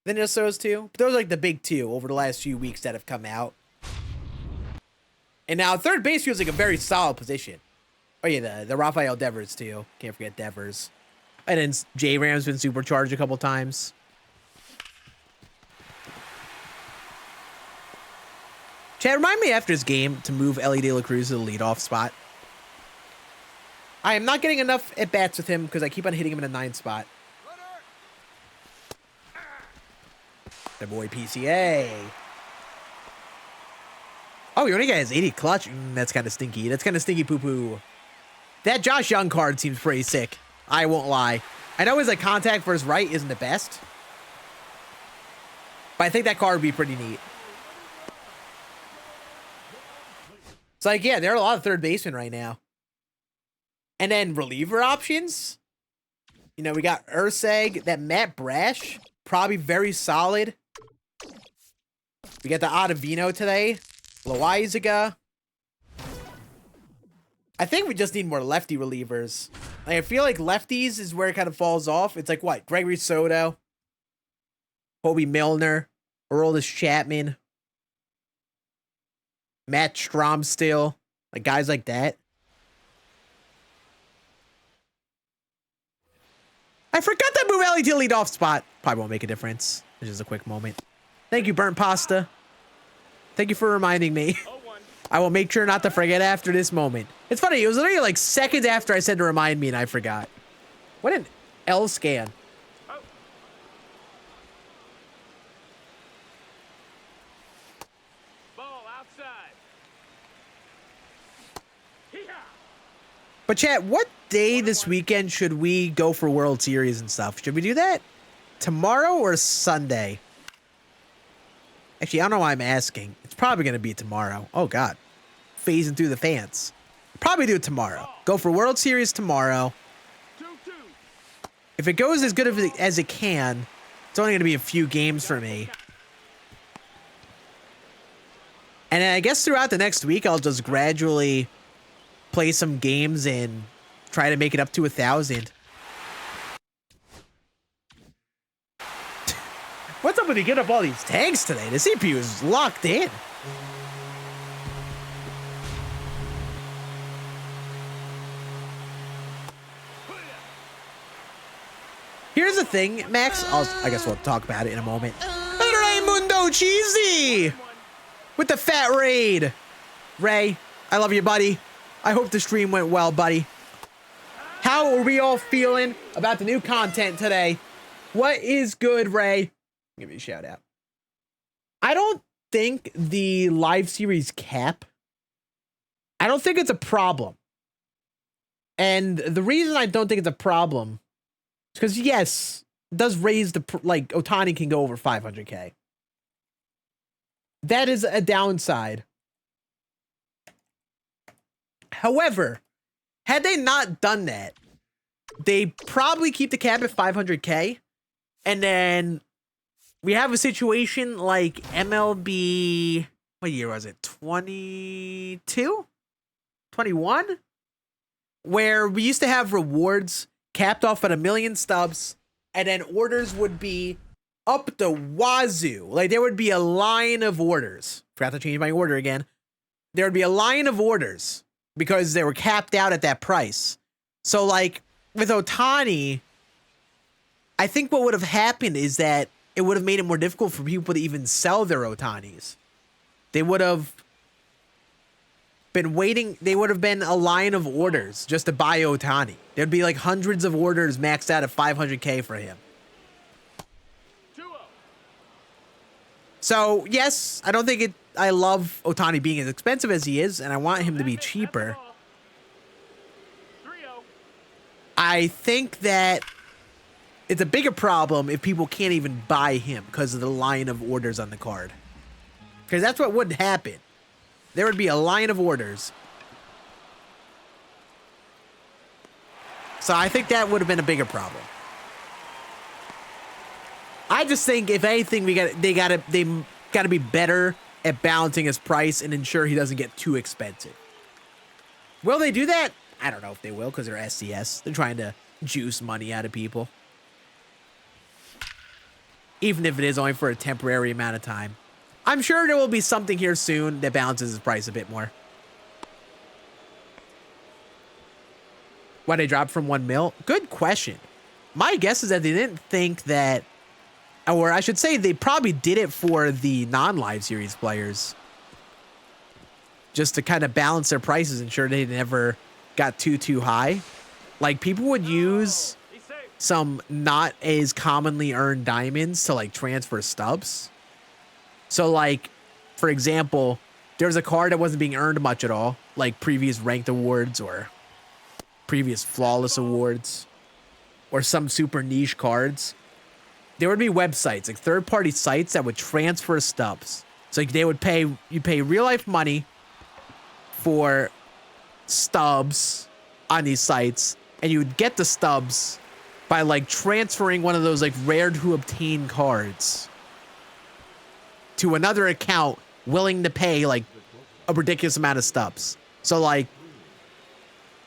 than just those two. But those are like the big two over the last few weeks that have come out. And now third base feels like a very solid position. Oh yeah, the Rafael Devers too. Can't forget Devers. And then J-Ram's been supercharged a couple times. Chad, remind me after this game to move Ellie De La Cruz to the leadoff spot. I am not getting enough at-bats with him because I keep on hitting him in a 9 spot. The boy PCA. Oh, he only got his 80 clutch. That's kind of stinky. That's kind of stinky poo-poo. That Josh Young card seems pretty sick. I won't lie. I know his like contact versus right isn't the best, but I think that card would be pretty neat. It's like, yeah, there are a lot of third basemen right now. And then reliever options. You know, we got Urseg, that Matt Brash, probably very solid. We got the Ottavino today. Loaizaga. I think we just need more lefty relievers. Like, I feel like lefties is where it kind of falls off. It's like, what? Gregory Soto. Kobe Milner. Aroldis Chapman. Matt Strom still. Like, guys like that. I forgot that move Ellie to lead off spot. Probably won't make a difference. It's just a quick moment. Thank you, Burnt Pasta. Thank you for reminding me. I will make sure not to forget after this moment. It's funny, it was literally like seconds after I said to remind me and I forgot. What an L scan. Ball outside. But chat, what day this weekend should we go for World Series and stuff? Should we do that tomorrow or Sunday? Actually, I don't know why I'm asking. It's probably going to be tomorrow. Oh, God. Phasing through the fans. Probably do it tomorrow. Go for World Series tomorrow. 2-2. If it goes as good as it can, it's only going to be a few games for me. And I guess throughout the next week, I'll just gradually play some games and try to make it up to 1,000. What's up with you getting up all these tanks today? The CPU is locked in. Here's the thing, Max. I guess we'll talk about it in a moment. Raymundo Cheesy with the fat raid. Ray, I love you, buddy. I hope the stream went well, buddy. How are we all feeling about the new content today? What is good, Ray? Give me a shout out. I don't think the live series cap, I don't think it's a problem. And the reason I don't think it's a problem is because, yes, it does raise the, like, Ohtani can go over 500K. That is a downside. However, had they not done that, they probably keep the cap at 500K. And then we have a situation like MLB, what year was it? 22? 21? Where we used to have rewards capped off at 1 million stubs, and then orders would be up the wazoo. Like, there would be a line of orders. Forgot to change my order again. There would be a line of orders because they were capped out at that price. So, like, with Ohtani, I think what would have happened is that it would have made it more difficult for people to even sell their Ohtanis. They would have been waiting. They would have been a line of orders just to buy Ohtani. There'd be like hundreds of orders maxed out at 500K for him. So, yes, I don't think it. I love Ohtani being as expensive as he is, and I want him to be cheaper. I think that it's a bigger problem if people can't even buy him because of the line of orders on the card. Because that's what would happen. There would be a line of orders. So I think that would have been a bigger problem. I just think if anything, they gotta be better at balancing his price and ensure he doesn't get too expensive. Will they do that? I don't know if they will because they're SCS. They're trying to juice money out of people. Even if it is only for a temporary amount of time. I'm sure there will be something here soon that balances his price a bit more. Why they dropped from 1 mil? Good question. My guess is that they didn't think that, or I should say they probably did it for the non-live series players. Just to kind of balance their prices, ensure they never got too high. Like, people would use some not as commonly earned diamonds to like transfer stubs. So like, for example, there's a card that wasn't being earned much at all, like previous ranked awards or previous flawless awards or some super niche cards. There would be websites, like third-party sites that would transfer stubs. So like, they would you pay real life money for stubs on these sites, and you would get the stubs by like transferring one of those like rare to obtain cards to another account willing to pay like a ridiculous amount of stubs. So like,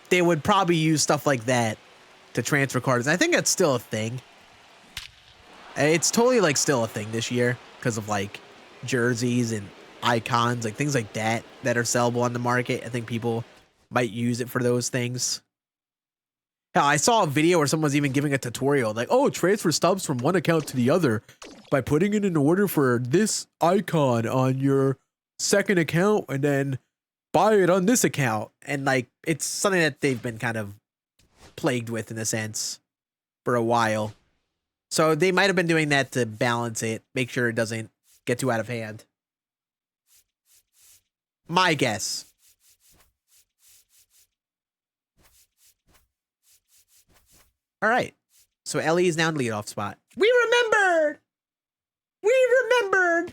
they would probably use stuff like that to transfer cards. I think that's still a thing. It's totally like still a thing this year because of like jerseys and icons, like things like that that are sellable on the market. I think people might use it for those things. Hell, I saw a video where someone's even giving a tutorial like, oh, transfer stubs from one account to the other by putting in an order for this icon on your second account and then buy it on this account. And like, it's something that they've been kind of plagued with in a sense for a while. So they might have been doing that to balance it, make sure it doesn't get too out of hand. My guess. All right. So Ellie is now in leadoff spot. We remembered. We remembered.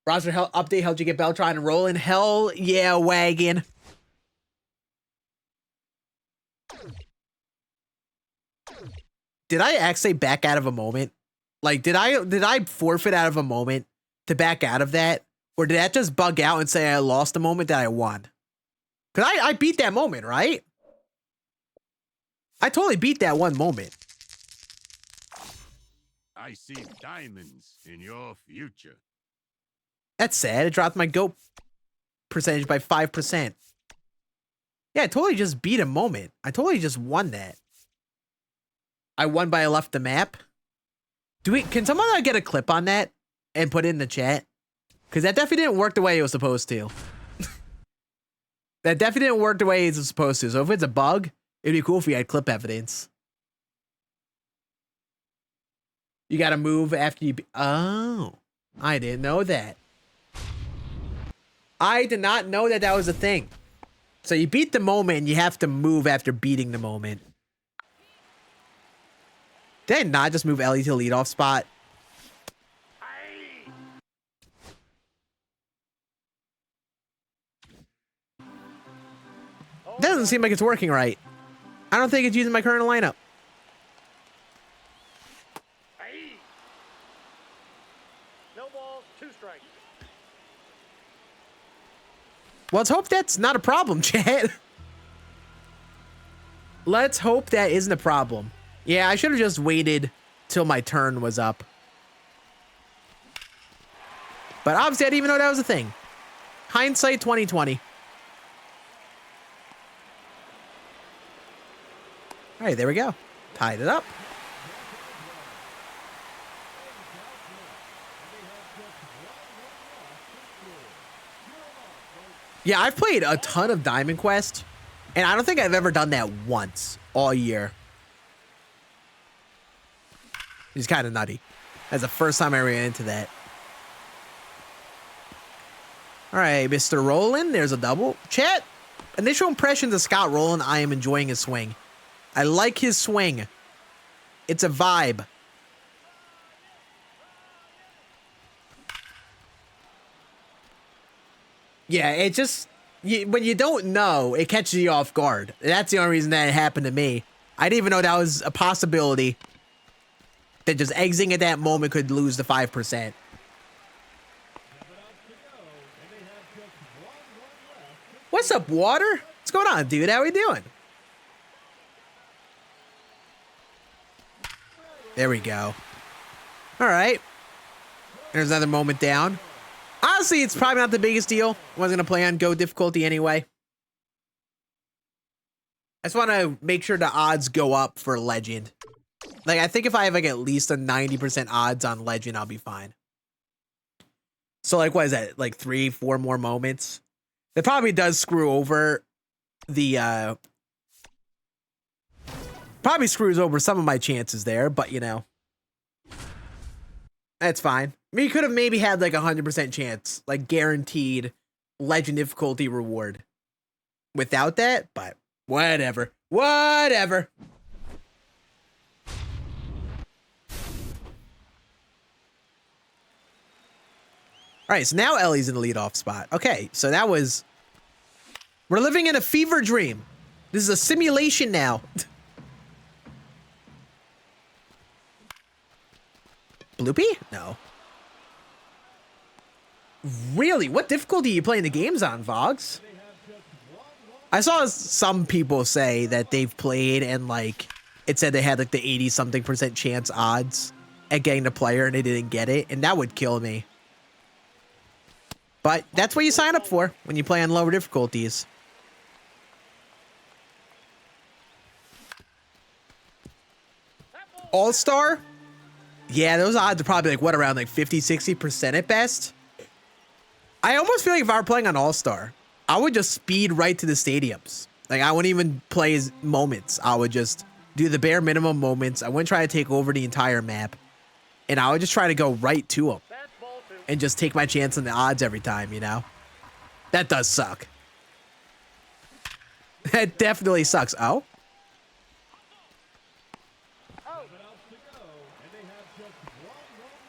Roster update helped you get Beltron and rolling. Hell yeah, wagon. Did I actually back out of a moment? Like, did I forfeit out of a moment to back out of that? Or did that just bug out and say I lost a moment that I won? Because I beat that moment, right? I totally beat that one moment. I see diamonds in your future. That's sad. It dropped my GOAT percentage by 5%. Yeah, I totally just beat a moment. I totally just won that. I won by I left the map. Can someone get a clip on that and put it in the chat? Because that definitely didn't work the way it was supposed to. That definitely didn't work the way it's supposed to. So if it's a bug, it'd be cool if we had clip evidence. You gotta move after you... Oh, I didn't know that. I did not know that that was a thing. So you beat the moment and you have to move after beating the moment. Did I not just move Ellie to leadoff spot? Doesn't seem like it's working right. I don't think it's using my current lineup. No balls, 2 strikes. Well, let's hope that's not a problem, chat. Let's hope that isn't a problem. Yeah, I should have just waited till my turn was up. But obviously, I didn't even know that was a thing. Hindsight 2020. All right, there we go. Tied it up. Yeah, I've played a ton of Diamond Quest, and I don't think I've ever done that once all year. It's kind of nutty. That's the first time I ran into that. All right, Mr. Rowland, there's a double. Chat, initial impressions of Scott Rowland, I am enjoying his swing. I like his swing. It's a vibe. Yeah, it just, when you don't know, it catches you off guard. That's the only reason that it happened to me. I didn't even know that was a possibility. That just exiting at that moment could lose the 5%. What's up, Water? What's going on, dude? How we doing? There we go. All right. There's another moment down. Honestly, it's probably not the biggest deal. I wasn't going to play on Go difficulty anyway. I just want to make sure the odds go up for Legend. Like, I think if I have like at least a 90% odds on Legend, I'll be fine. So like, what is that? Like 3-4 more moments? That probably does screw over the, probably screws over some of my chances there, but you know, that's fine. I mean, you could have maybe had like 100% chance, like guaranteed Legend difficulty reward without that, but whatever. Whatever. All right, so now Ellie's in the leadoff spot. Okay, so that was... We're living in a fever dream. This is a simulation now. Bloopy? No. Really? What difficulty are you playing the games on, Vogs? I saw some people say that they've played and, like, it said they had, like, the 80-something% chance odds at getting the player and they didn't get it, and that would kill me. But that's what you sign up for when you play on lower difficulties. All-Star? Yeah, those odds are probably like, what, around like 50-60% at best? I almost feel like if I were playing on All-Star, I would just speed right to the stadiums. Like, I wouldn't even play as moments. I would just do the bare minimum moments. I wouldn't try to take over the entire map. And I would just try to go right to them. And just take my chance on the odds every time, you know? That does suck. That definitely sucks. Oh?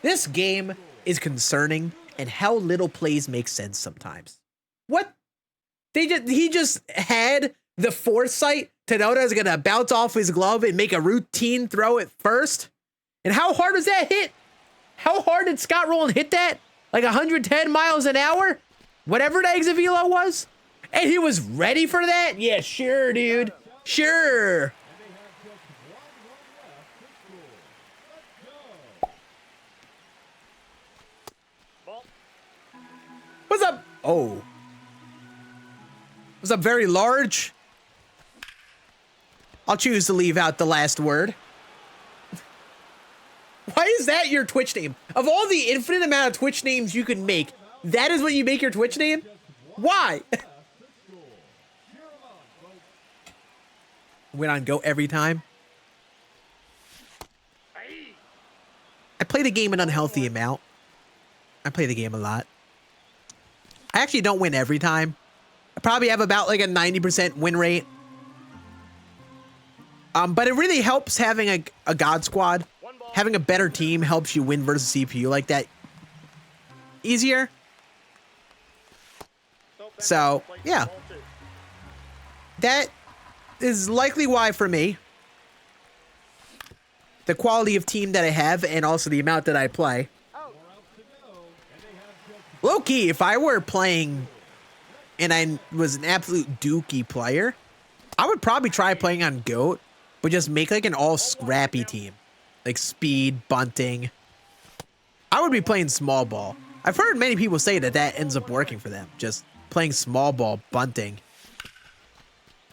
This game is concerning, and how little plays make sense sometimes. What? He just had the foresight to know that I was gonna bounce off his glove and make a routine throw at first? And how hard was that hit? How hard did Scott Rowland hit that? Like 110 miles an hour? Whatever the exit velo was? And he was ready for that? Yeah, sure, dude. Sure. Oh. Was that very large? I'll choose to leave out the last word. Why is that your Twitch name? Of all the infinite amount of Twitch names you can make, that is what you make your Twitch name? Why? Win on go every time. I play the game an unhealthy amount. I play the game a lot. I actually don't win every time. I probably have about like a 90% win rate. But it really helps having a God Squad. Having a better team helps you win versus CPU like that easier. So, yeah. That is likely why for me. The quality of team that I have and also the amount that I play. Low key, if I were playing and I was an absolute dookie player, I would probably try playing on GOAT, but just make like an all scrappy team. Like speed, bunting. I would be playing small ball. I've heard many people say that that ends up working for them. Just playing small ball, bunting.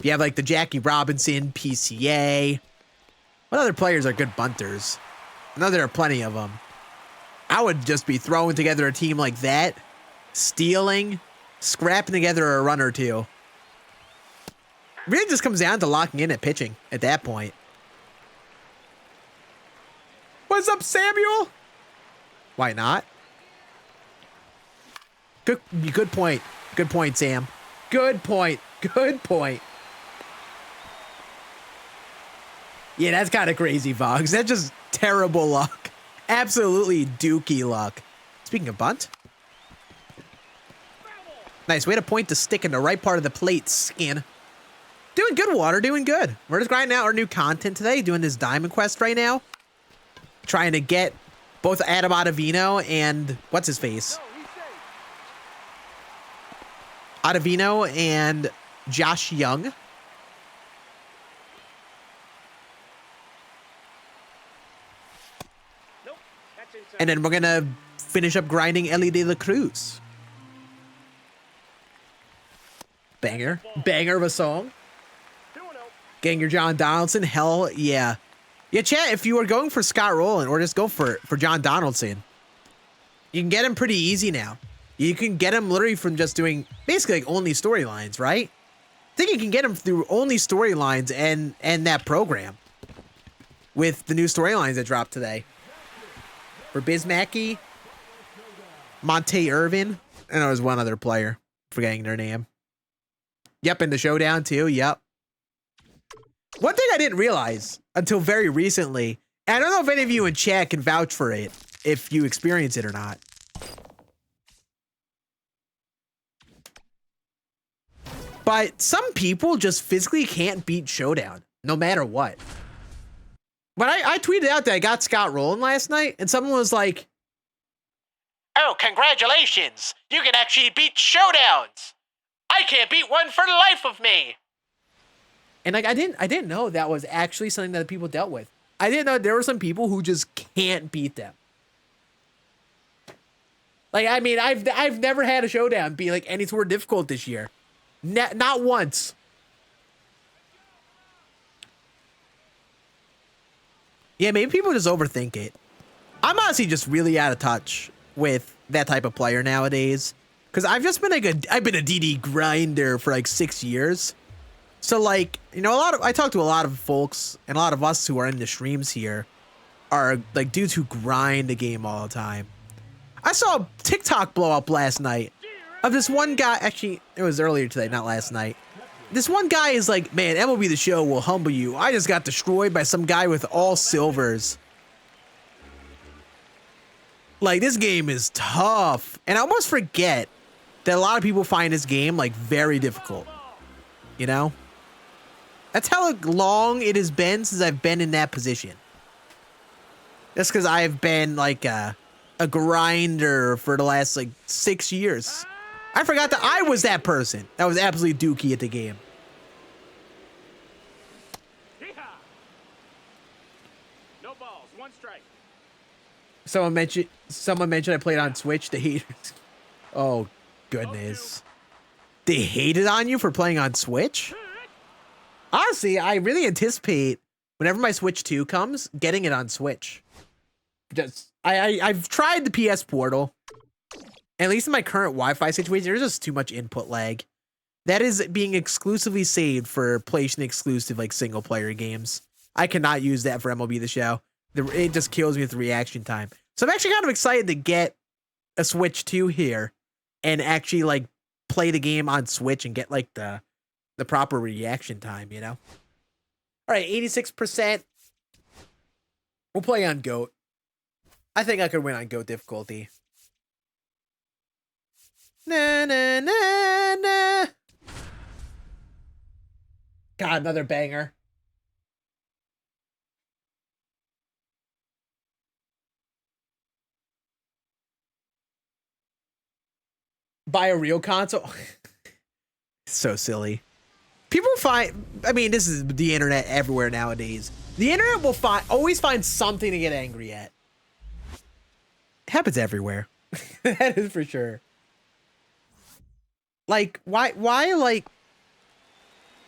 You have like the Jackie Robinson, PCA. What other players are good bunters? I know there are plenty of them. I would just be throwing together a team like that. Stealing. Scrapping together a run or two. Really just comes down to locking in at pitching at that point. What's up, Samuel? Why not? Good point. Good point, Sam. Good point. Good point. Yeah, that's kind of crazy, Vox. That's just terrible luck. Absolutely dookie luck. Speaking of bunt. Nice. Way to point the stick in the right part of the plate, Skin. Doing good, Water. Doing good. We're just grinding out our new content today. Doing this Diamond Quest right now. Trying to get both Adam Ottavino and what's his face? Ottavino and Josh Young. And then we're gonna finish up grinding Ellie De La Cruz. Banger. Banger of a song. Getting your John Donaldson. Hell yeah. Yeah, chat, if you are going for Scott Rowland or just go for John Donaldson, you can get him pretty easy now. You can get him literally from just doing basically like only storylines, right? I think you can get him through only storylines and that program with the new storylines that dropped today. For Bismacky, Monte Irvin, and there was one other player, forgetting their name. Yep, in the showdown too, yep. One thing I didn't realize until very recently, and I don't know if any of you in chat can vouch for it, if you experience it or not. But some people just physically can't beat Showdown, no matter what. But I tweeted out that I got Scott Rowland last night, and someone was like, "Oh, congratulations! You can actually beat Showdowns! I can't beat one for the life of me!" And like I didn't know that was actually something that people dealt with. I didn't know there were some people who just can't beat them. Like, I mean, I've never had a Showdown be like any sort of difficult this year. Not once. Yeah, maybe people just overthink it. I'm honestly just really out of touch with that type of player nowadays. Because I've just been I've been a DD grinder for like 6 years. So like, you know, I talk to a lot of folks and a lot of us who are in the streams here are like dudes who grind the game all the time. I saw a TikTok blow up last night of this one guy. Actually, it was earlier today, not last night. This one guy is like, "Man, MLB The Show will humble you. I just got destroyed by some guy with all silvers." Like, this game is tough. And I almost forget that a lot of people find this game like very difficult. You know? That's how long it has been since I've been in that position. Just because I've been like a grinder for the last like 6 years. I forgot that I was that person that was absolutely dookie at the game. No balls, one strike. Someone mentioned I played on Switch. The haters. Oh, goodness. They hated on you for playing on Switch? Honestly, I really anticipate whenever my Switch 2 comes, getting it on Switch. Just I've tried the PS Portal. At least in my current Wi-Fi situation, there's just too much input lag. That is being exclusively saved for PlayStation exclusive like single player games. I cannot use that for MLB The Show. It just kills me with the reaction time. So I'm actually kind of excited to get a Switch 2 here and actually like play the game on Switch and get like the proper reaction time, you know? All right, 86%. We'll play on GOAT. I think I could win on GOAT difficulty. Na na na na. God, another banger. Buy a real console. So silly. People find, I mean, this is the internet everywhere nowadays. The internet will always find something to get angry at. It happens everywhere. That is for sure. Like, why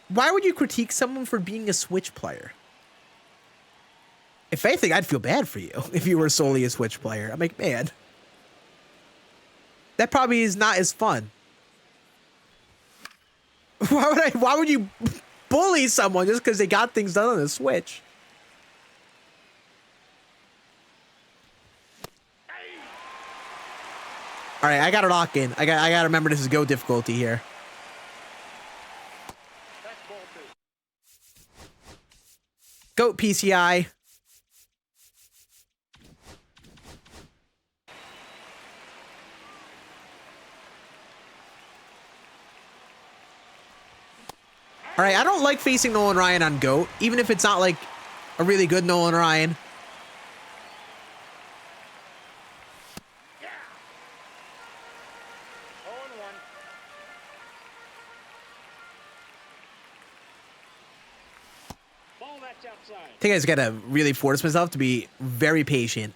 would you critique someone for being a Switch player? If anything, I'd feel bad for you if you were solely a Switch player. I'm like, man, that probably is not as fun. Why would you bully someone just because they got things done on the Switch? All right, I got to lock in. I got to remember this is GOAT difficulty here. GOAT PCI. All right, I don't like facing Nolan Ryan on GOAT, even if it's not like a really good Nolan Ryan. I think I just gotta really force myself to be very patient.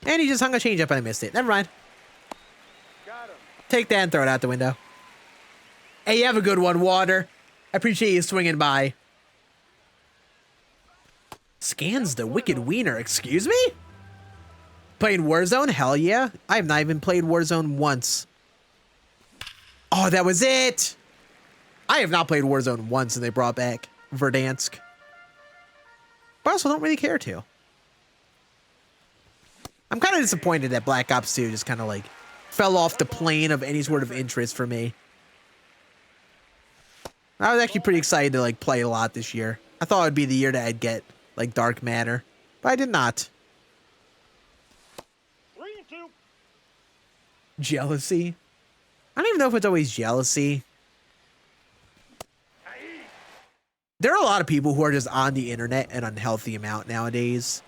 And he just hung a changeup and I missed it. Never mind. Take that and throw it out the window. Hey, you have a good one, Water. I appreciate you swinging by. Scans the Wicked Wiener. Excuse me? Playing Warzone? Hell yeah. I have not even played Warzone once. Oh, that was it. I have not played Warzone once and they brought back Verdansk. But I also don't really care to. I'm kind of disappointed that Black Ops 2 just kind of like fell off the plane of any sort of interest for me. I was actually pretty excited to like play a lot this year. I thought it would be the year that I'd get like Dark Matter, but I did not. 3-2. Jealousy? I don't even know if it's always jealousy. There are a lot of people who are just on the internet an unhealthy amount nowadays.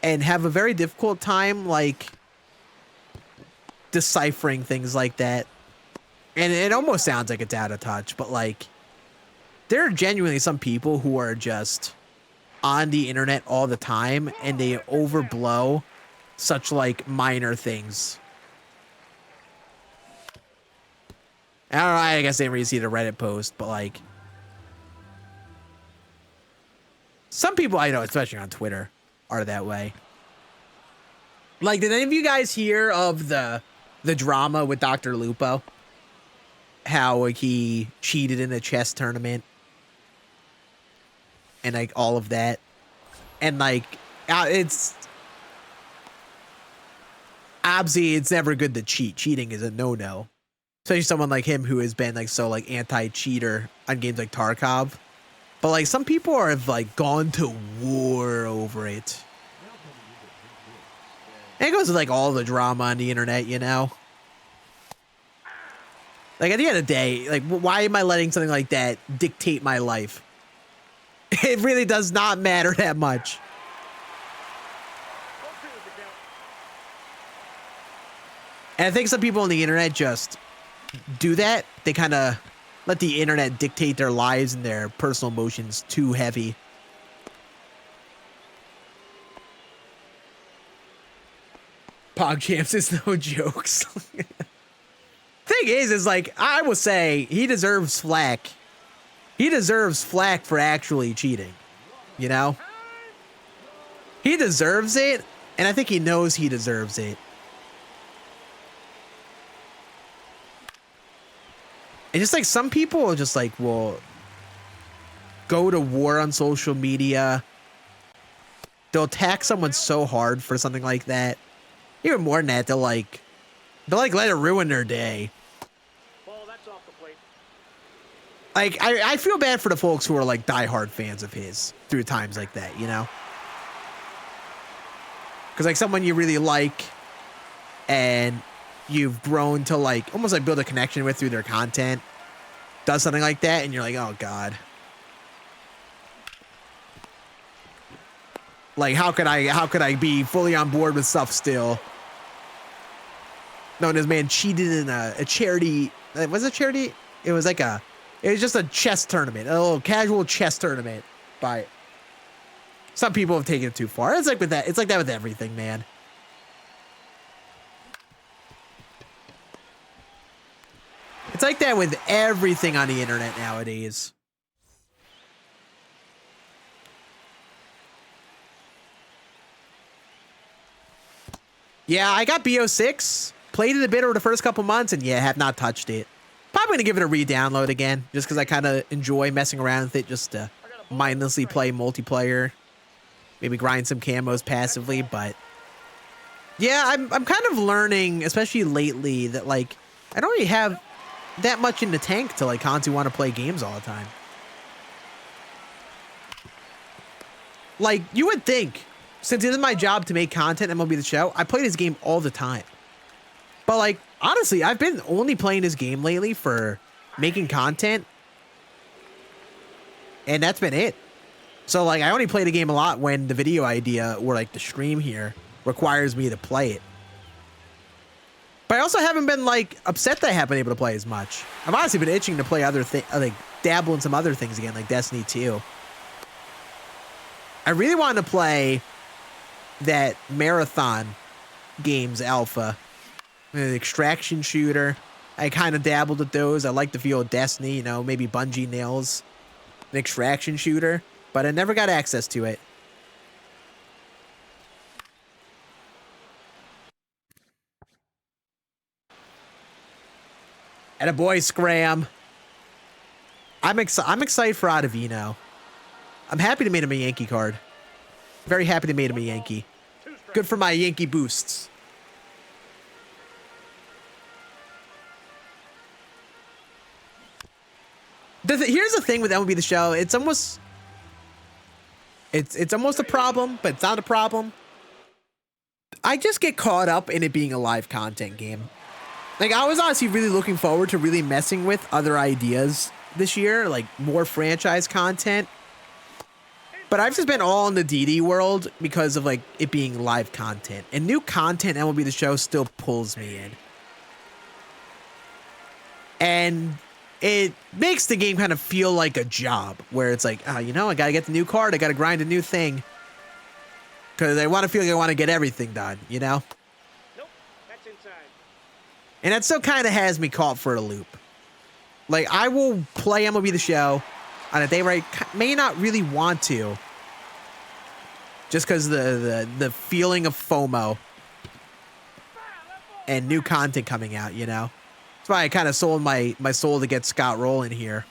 And have a very difficult time, like, deciphering things like that. And it almost sounds like it's out of touch, but, like, there are genuinely some people who are just on the internet all the time, and they overblow such, like, minor things. I don't know, I guess I didn't really see the Reddit post, but, like, some people I know, especially on Twitter, are that way. Like, did any of you guys hear of the drama with Dr. Lupo? How like, he cheated in a chess tournament and like all of that, and like it's obviously it's never good to cheat. Cheating is a no-no, especially someone like him who has been like so like anti-cheater on games like Tarkov. But like some people have like gone to war over it. And it goes with like all the drama on the internet, you know? Like at the end of the day, like why am I letting something like that dictate my life? It really does not matter that much. And I think some people on the internet just do that. They kind of let the internet dictate their lives and their personal emotions too heavy. PogChamps is no jokes. Thing is like, I will say he deserves flack. He deserves flack for actually cheating. You know? He deserves it, and I think he knows he deserves it. And just like some people are just like, will go to war on social media. They'll attack someone so hard for something like that. Even more than that, they'll like let it ruin their day. Ball, that's off the plate. Like, I feel bad for the folks who are like diehard fans of his through times like that, you know? Because like someone you really like and you've grown to like almost like build a connection with through their content does something like that, and you're like, oh God. Like, how could I be fully on board with stuff still? No, this man cheated in a charity. Was it charity? It was just a chess tournament, a little casual chess tournament. But some people have taken it too far. It's like with that. It's like that with everything, man. It's like that with everything on the internet nowadays. Yeah, I got BO6, played it a bit over the first couple months, and yeah, have not touched it. Probably gonna give it a re-download again, just because I kind of enjoy messing around with it, just to mindlessly play multiplayer, maybe grind some camos passively. But yeah, I'm kind of learning, especially lately, that like I don't really have that much in the tank to like constantly want to play games all the time. Like, you would think, since it is my job to make content MLB The Show, I play this game all the time. But like, honestly, I've been only playing this game lately for making content. And that's been it. So like, I only play the game a lot when the video idea or like the stream here requires me to play it. But I also haven't been like upset that I haven't been able to play as much. I've honestly been itching to play other things, like dabble in some other things again, like Destiny 2. I really wanted to play that Marathon Games alpha, the extraction shooter. I kind of dabbled with those. I like the feel of Destiny, you know, maybe Bungie nails an extraction shooter, but I never got access to it. And a boy Scram. I'm excited for Ottavino. I'm happy to made him a Yankee card. Very happy to made him a Yankee. Good for my Yankee boosts. Here's the thing with MLB The Show. It's almost a problem, but it's not a problem. I just get caught up in it being a live content game. Like, I was honestly really looking forward to really messing with other ideas this year, like more franchise content. But I've just been all in the DD world because of like it being live content, and new content MLB The Show still pulls me in. And it makes the game kind of feel like a job where it's like, oh, you know, I got to get the new card. I got to grind a new thing because I want to feel like I want to get everything done, you know? Nope, that's inside. And that still kind of has me caught for a loop. Like, I will play MLB The Show on a day where I may not really want to, just because the feeling of FOMO and new content coming out, you know? That's why I kind of sold my soul to get Scott rolling here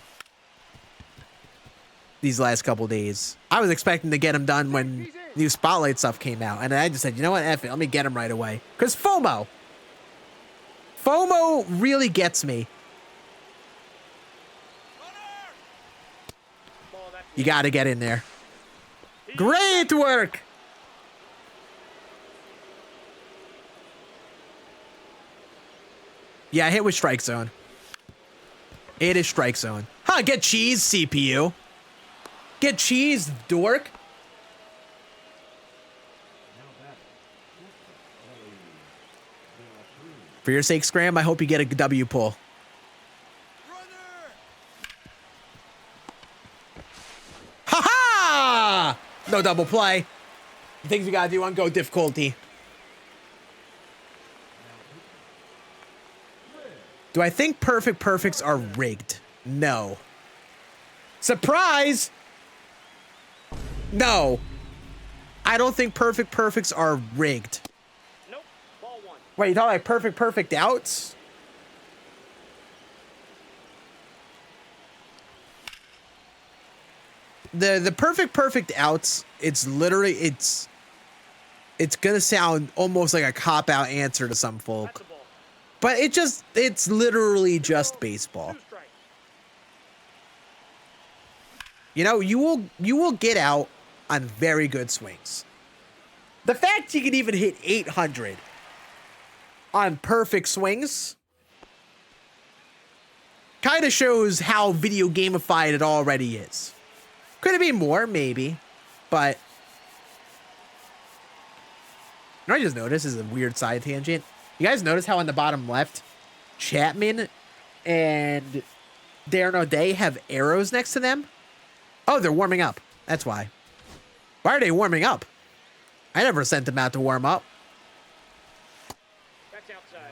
these last couple days. I was expecting to get him done when new Spotlight stuff came out, and I just said, you know what, F it, let me get him right away. Because FOMO really gets me. You got to get in there. Great work. Yeah, I hit with strike zone. It is strike zone. Huh, get cheese, CPU. Get cheese, dork. For your sake, Scram, I hope you get a W pull. Ha-ha! No double play. Things we gotta do on Go difficulty. Do I think perfect perfects are rigged? No. Surprise! No. I don't think perfect perfects are rigged. Nope. Ball one. Wait, you talking like perfect outs? The perfect outs, it's literally it's gonna sound almost like a cop-out answer to some That's folk. the ball. But it's literally just baseball. 2 strikes. You know, you will get out on very good swings. The fact you can even hit 800 on perfect swings kind of shows how video gamified it already is. Could it be more? Maybe. But you know, I just noticed, this is a weird side tangent. You guys notice how on the bottom left, Chapman and Darren O'Day have arrows next to them? Oh, they're warming up. That's why. Why are they warming up? I never sent them out to warm up. That's outside.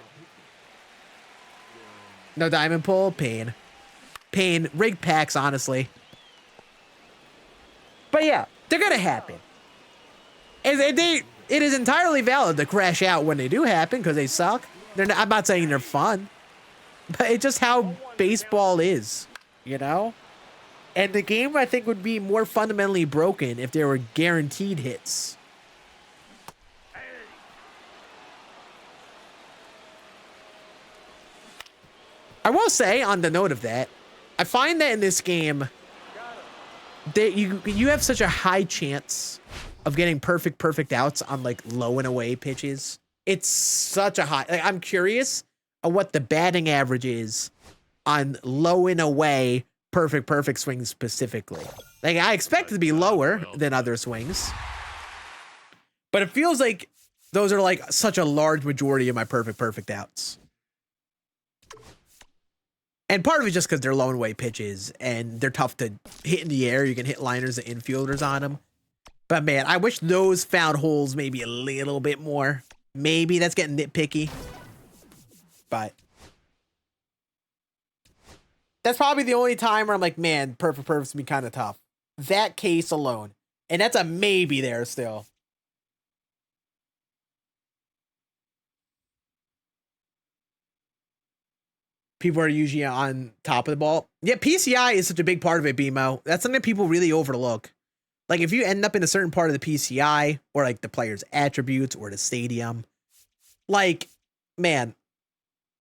No diamond pull? Pain. Pain. Rigged packs, honestly. But yeah, they're going to happen. It is entirely valid to crash out when they do happen because they suck. I'm not saying they're fun. But it's just how baseball is, you know? And the game, I think, would be more fundamentally broken if there were guaranteed hits. I will say, on the note of that, I find that in this game, that you have such a high chance of getting perfect outs on like low and away pitches. It's such a high. Like, I'm curious on what the batting average is on low and away perfect swings specifically. Like, I expect it to be lower than other swings, but it feels like those are like such a large majority of my perfect outs. And part of it just because they're low and away pitches and they're tough to hit in the air. You can hit liners and infielders on them. But man, I wish those found holes maybe a little bit more. Maybe that's getting nitpicky. But that's probably the only time where I'm like, man, perfect's be kind of tough. That case alone. And that's a maybe there still. People are usually on top of the ball. Yeah, PCI is such a big part of it, BMO. That's something that people really overlook. Like, if you end up in a certain part of the PCI, or like the player's attributes, or the stadium, like, man,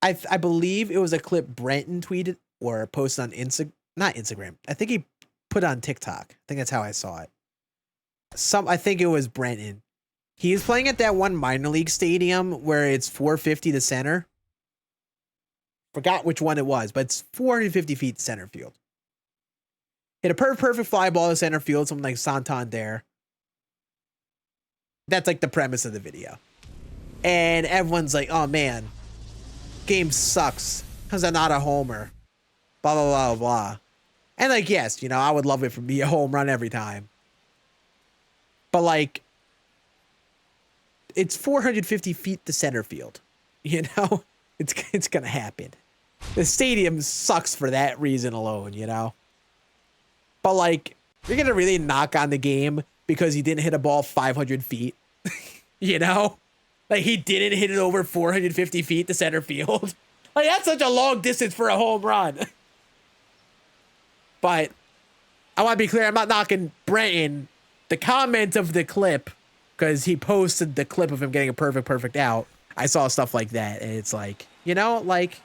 I believe it was a clip Brenton tweeted or posted on not Instagram. I think he put it on TikTok. I think that's how I saw it. I think it was Brenton. He was playing at that one minor league stadium where it's 450 to center. Forgot which one it was, but it's 450 feet center field. Hit a perfect fly ball to center field, something like Santander. That's like the premise of the video. And everyone's like, oh man, game sucks because I'm not a homer. Blah, blah, blah, blah. And like, yes, you know, I would love it to be a home run every time. But like, it's 450 feet to center field. You know, it's going to happen. The stadium sucks for that reason alone, you know? But like, you're going to really knock on the game because he didn't hit a ball 500 feet, you know? Like, he didn't hit it over 450 feet to center field. Like, that's such a long distance for a home run. But I want to be clear, I'm not knocking Brenton. The comment of the clip, because he posted the clip of him getting a perfect out. I saw stuff like that, and it's like, you know, like,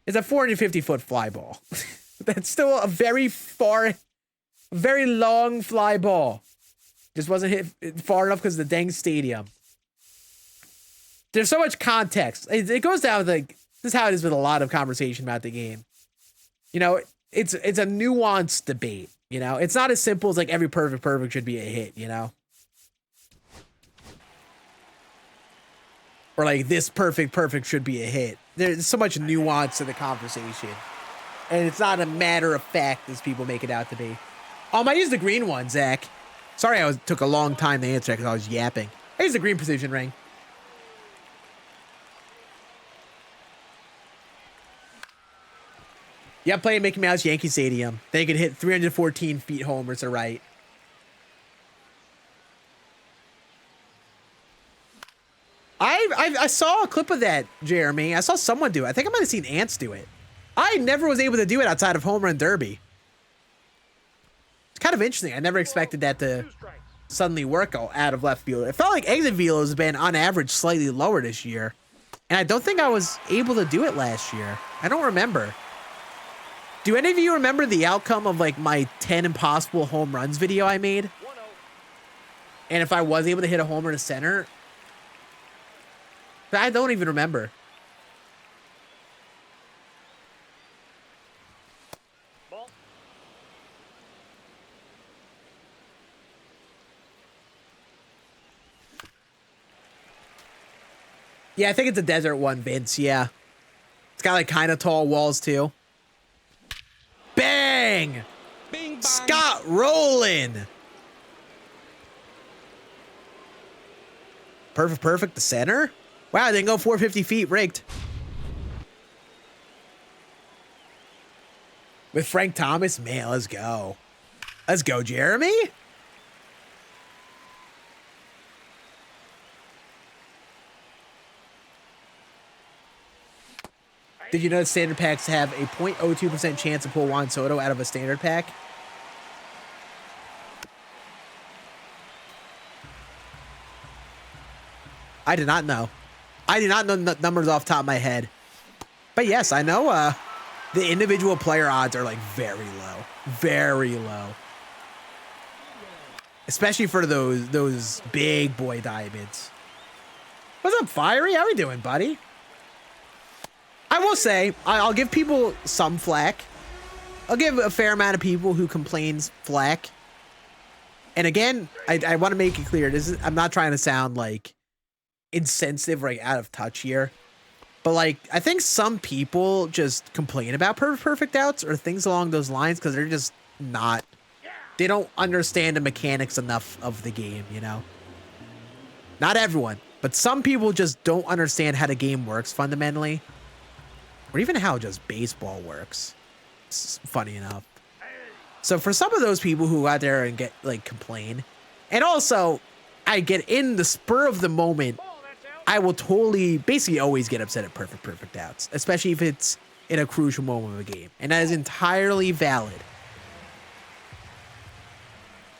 it's a 450-foot fly ball. That's still a very long fly ball. Just wasn't hit far enough because of the dang stadium. There's so much context. It goes down like, this is how it is with a lot of conversation about the game. You know, it's a nuanced debate. You know, it's not as simple as like every perfect should be a hit, you know? Or like this perfect should be a hit. There's so much nuance to the conversation. And it's not a matter of fact as people make it out to be. I used the green one, Zach. Sorry took a long time to answer because I was yapping. I used the green precision ring. Yeah, playing Mickey Mouse Yankee Stadium. They could hit 314 feet homers to right. I saw a clip of that, Jeremy. I saw someone do it. I think I might have seen Ants do it. I never was able to do it outside of Home Run Derby. It's kind of interesting. I never expected that to suddenly work out of left field. It felt like exit velo has been, on average, slightly lower this year. And I don't think I was able to do it last year. I don't remember. Do any of you remember the outcome of like my 10 impossible home runs video I made? And if I was able to hit a homer to center? I don't even remember. Ball. Yeah, I think it's a desert one, Vince. Yeah. It's got like kind of tall walls too. Bang! Bing, bang. Scott Rowland. Perfect to center. Wow, they didn't go 450 feet, rigged. With Frank Thomas, man, let's go. Let's go, Jeremy. Did you know that standard packs have a 0.02% chance to pull Juan Soto out of a standard pack? I did not know. I did not know the numbers off the top of my head. But yes, I know the individual player odds are like very low. Very low. Especially for those big boy diamonds. What's up, Fiery? How we doing, buddy? I will say, I'll give people some flack. I'll give a fair amount of people who complains flack. And again, I want to make it clear, I'm not trying to sound like insensitive or like out of touch here. But like, I think some people just complain about perfect outs or things along those lines because they're just not, they don't understand the mechanics enough of the game, you know? Not everyone, but some people just don't understand how the game works fundamentally. Or even how just baseball works. It's funny enough. So for some of those people who out there and get like complain, and also I get in the spur of the moment, I will totally basically always get upset at perfect outs, especially if it's in a crucial moment of a game. And that is entirely valid.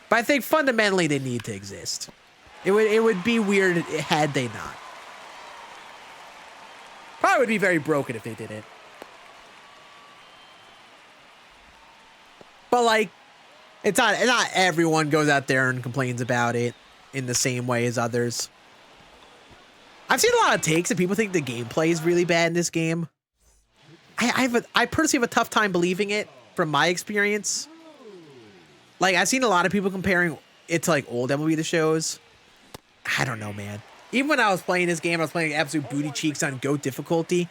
But I think fundamentally they need to exist. It would be weird had they not. Probably would be very broken if they didn't. But like, it's not everyone goes out there and complains about it in the same way as others. I've seen a lot of takes that people think the gameplay is really bad in this game. I personally have a tough time believing it from my experience. Like, I've seen a lot of people comparing it to like old MLB The Shows. I don't know, man. Even when I was playing this game, I was playing absolute booty cheeks on GOAT difficulty.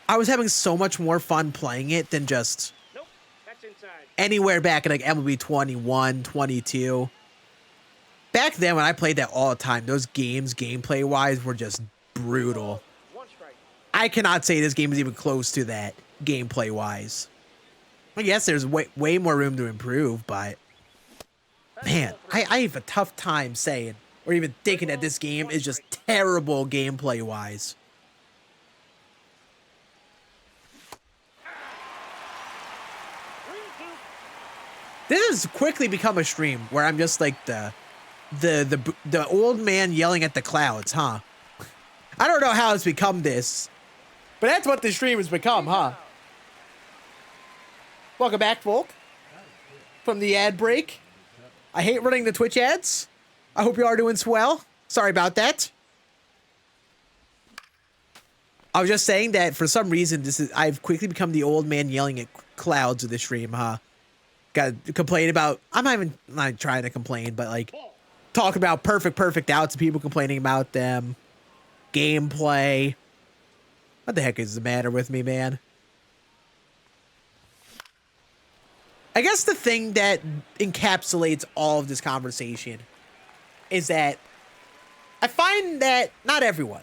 I was having so much more fun playing it than just Nope, that's inside. anywhere back in like MLB 21, 22. Back then when I played that all the time, those games gameplay wise were just brutal. One strike. I cannot say this game is even close to that gameplay wise. I guess there's way more room to improve, but man, I have a tough time saying or even thinking that this game is just terrible gameplay wise. This has quickly become a stream where I'm just like the old man yelling at the clouds, huh? I don't know how it's become this, but that's what the stream has become, huh? Welcome back, folk. From the ad break. I hate running the Twitch ads. I hope you are doing swell. Sorry about that. I was just saying that for some reason I've quickly become the old man yelling at clouds of the stream, huh? Got to complain about, I'm not trying to complain, but like talk about perfect outs and people complaining about them. Gameplay. What the heck is the matter with me, man? I guess the thing that encapsulates all of this conversation is that I find that not everyone,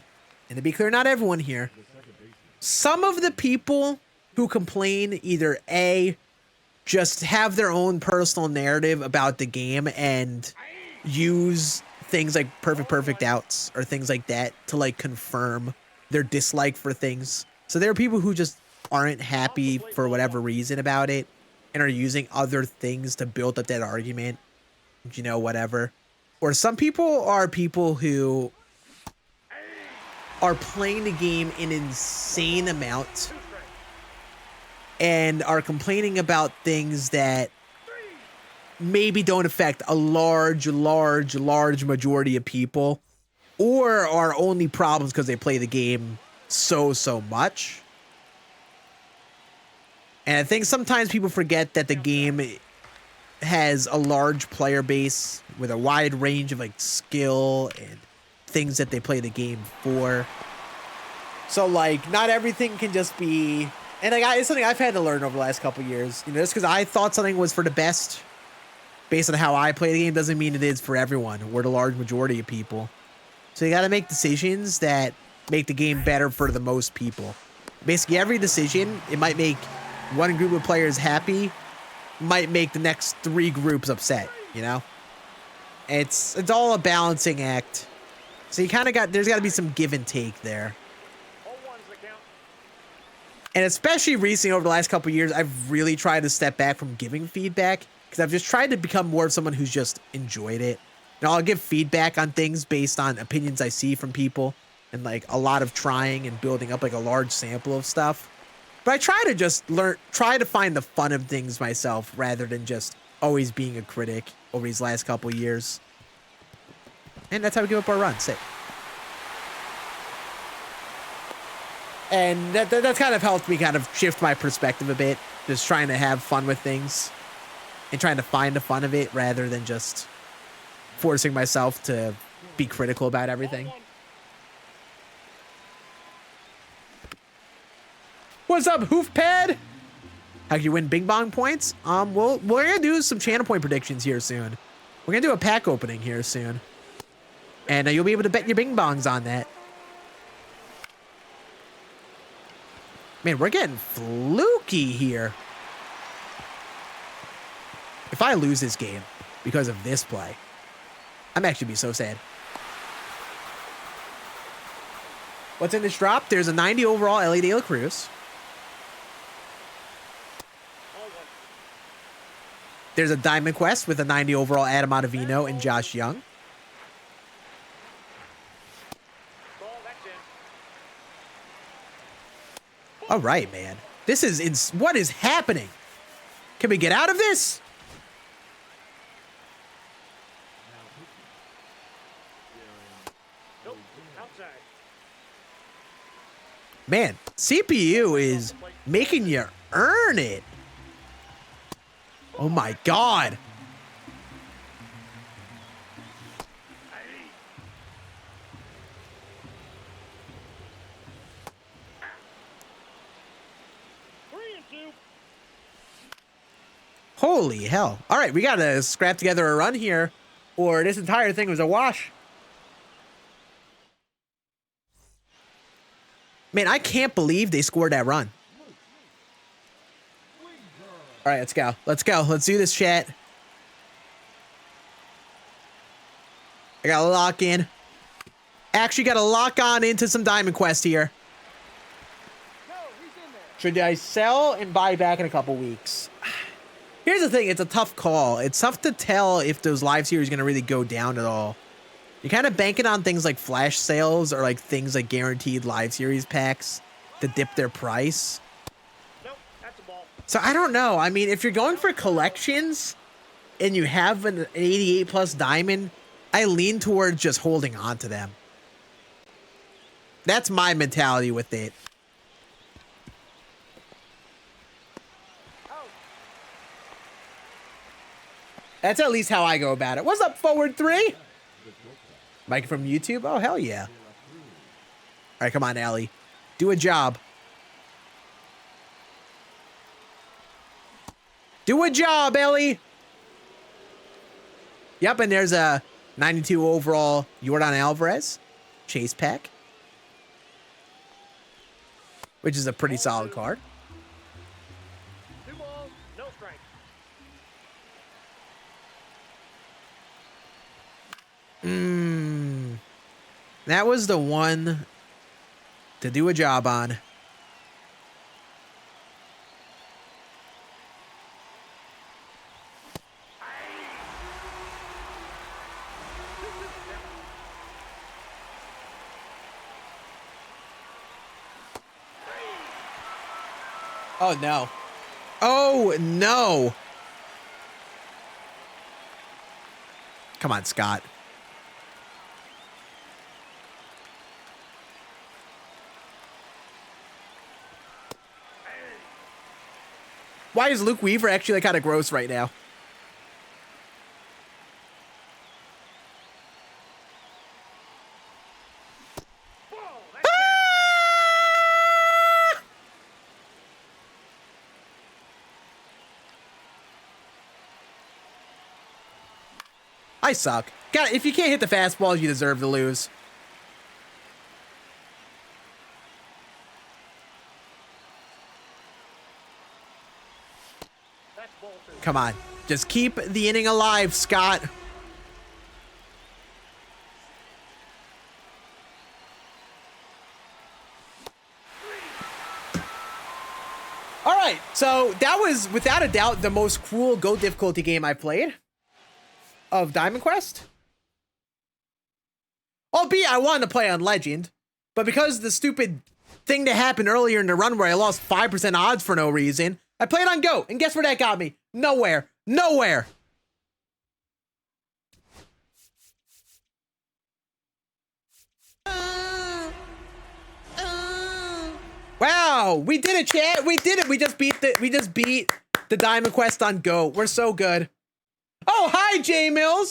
and to be clear, not everyone here, some of the people who complain either A, just have their own personal narrative about the game and use things like perfect outs or things like that to like confirm their dislike for things. So there are people who just aren't happy for whatever reason about it and are using other things to build up that argument, you know, whatever. Or some people are people who are playing the game in insane amount and are complaining about things that maybe don't affect a large majority of people, or are only problems because they play the game so much. And I think sometimes people forget that the game has a large player base with a wide range of like skill and things that they play the game for. So like not everything can just be, and like it's something I've had to learn over the last couple years. You know, just because I thought something was for the best based on how I play the game doesn't mean it is for everyone or the large majority of people. So you got to make decisions that make the game better for the most people. Basically every decision, it might make one group of players happy, might make the next 3 groups upset, you know? It's all a balancing act. So you kind of there's got to be some give and take there. And especially recently over the last couple of years, I've really tried to step back from giving feedback because I've just tried to become more of someone who's just enjoyed it. And I'll give feedback on things based on opinions I see from people and like a lot of trying and building up like a large sample of stuff. But I try to just try to find the fun of things myself rather than just always being a critic over these last couple of years. And that's how we give up our run. Sick. And that's kind of helped me kind of shift my perspective a bit. Just trying to have fun with things and trying to find the fun of it rather than just forcing myself to be critical about everything. What's up, Hoofpad? How can you win Bing Bong points? We're gonna do some channel point predictions here soon. We're gonna do a pack opening here soon, and you'll be able to bet your Bing Bongs on that. Man, we're getting fluky here. If I lose this game because of this play, I'm actually be so sad. What's in this drop? There's a 90 overall Ellie De La Cruz. There's a Diamond Quest with a 90 overall Adam Ottavino and Josh Young. All right, man. This is what is happening? Can we get out of this? Man, CPU is making you earn it. Oh my God. Holy hell. All right, we got to scrap together a run here or this entire thing was a wash. Man, I can't believe they scored that run. All right, let's go. Let's go. Let's do this, chat. I got to lock in. Actually got to lock on into some Diamond Quest here. Should I sell and buy back in a couple weeks? Here's the thing. It's a tough call. It's tough to tell if those live series are going to really go down at all. You're kind of banking on things like flash sales or like things like guaranteed live series packs to dip their price. Nope, that's a ball. So I don't know. I mean, if you're going for collections and you have an 88 plus diamond, I lean towards just holding on to them. That's my mentality with it. That's at least how I go about it. What's up, Forward 3? Mike from YouTube? Oh, hell yeah. All right, come on, Ellie. Do a job. Do a job, Ellie. Yep, and there's a 92 overall Yordan Alvarez chase pack, which is a pretty solid card. That was the one to do a job on. Oh no. Oh no. Come on, Scott. Why is Luke Weaver actually like kind of gross right now? I suck. God, if you can't hit the fastballs, you deserve to lose. Come on. Just keep the inning alive, Scott. All right. So that was, without a doubt, the most cruel Go difficulty game I played of Diamond Quest. Albeit I wanted to play on Legend, but because the stupid thing that happened earlier in the run where I lost 5% odds for no reason, I played on Go, and guess where that got me? Nowhere. Nowhere. Wow, we did it, chat. We did it. We just beat the Diamond Quest on Go. We're so good. Oh, hi, Jay Mills.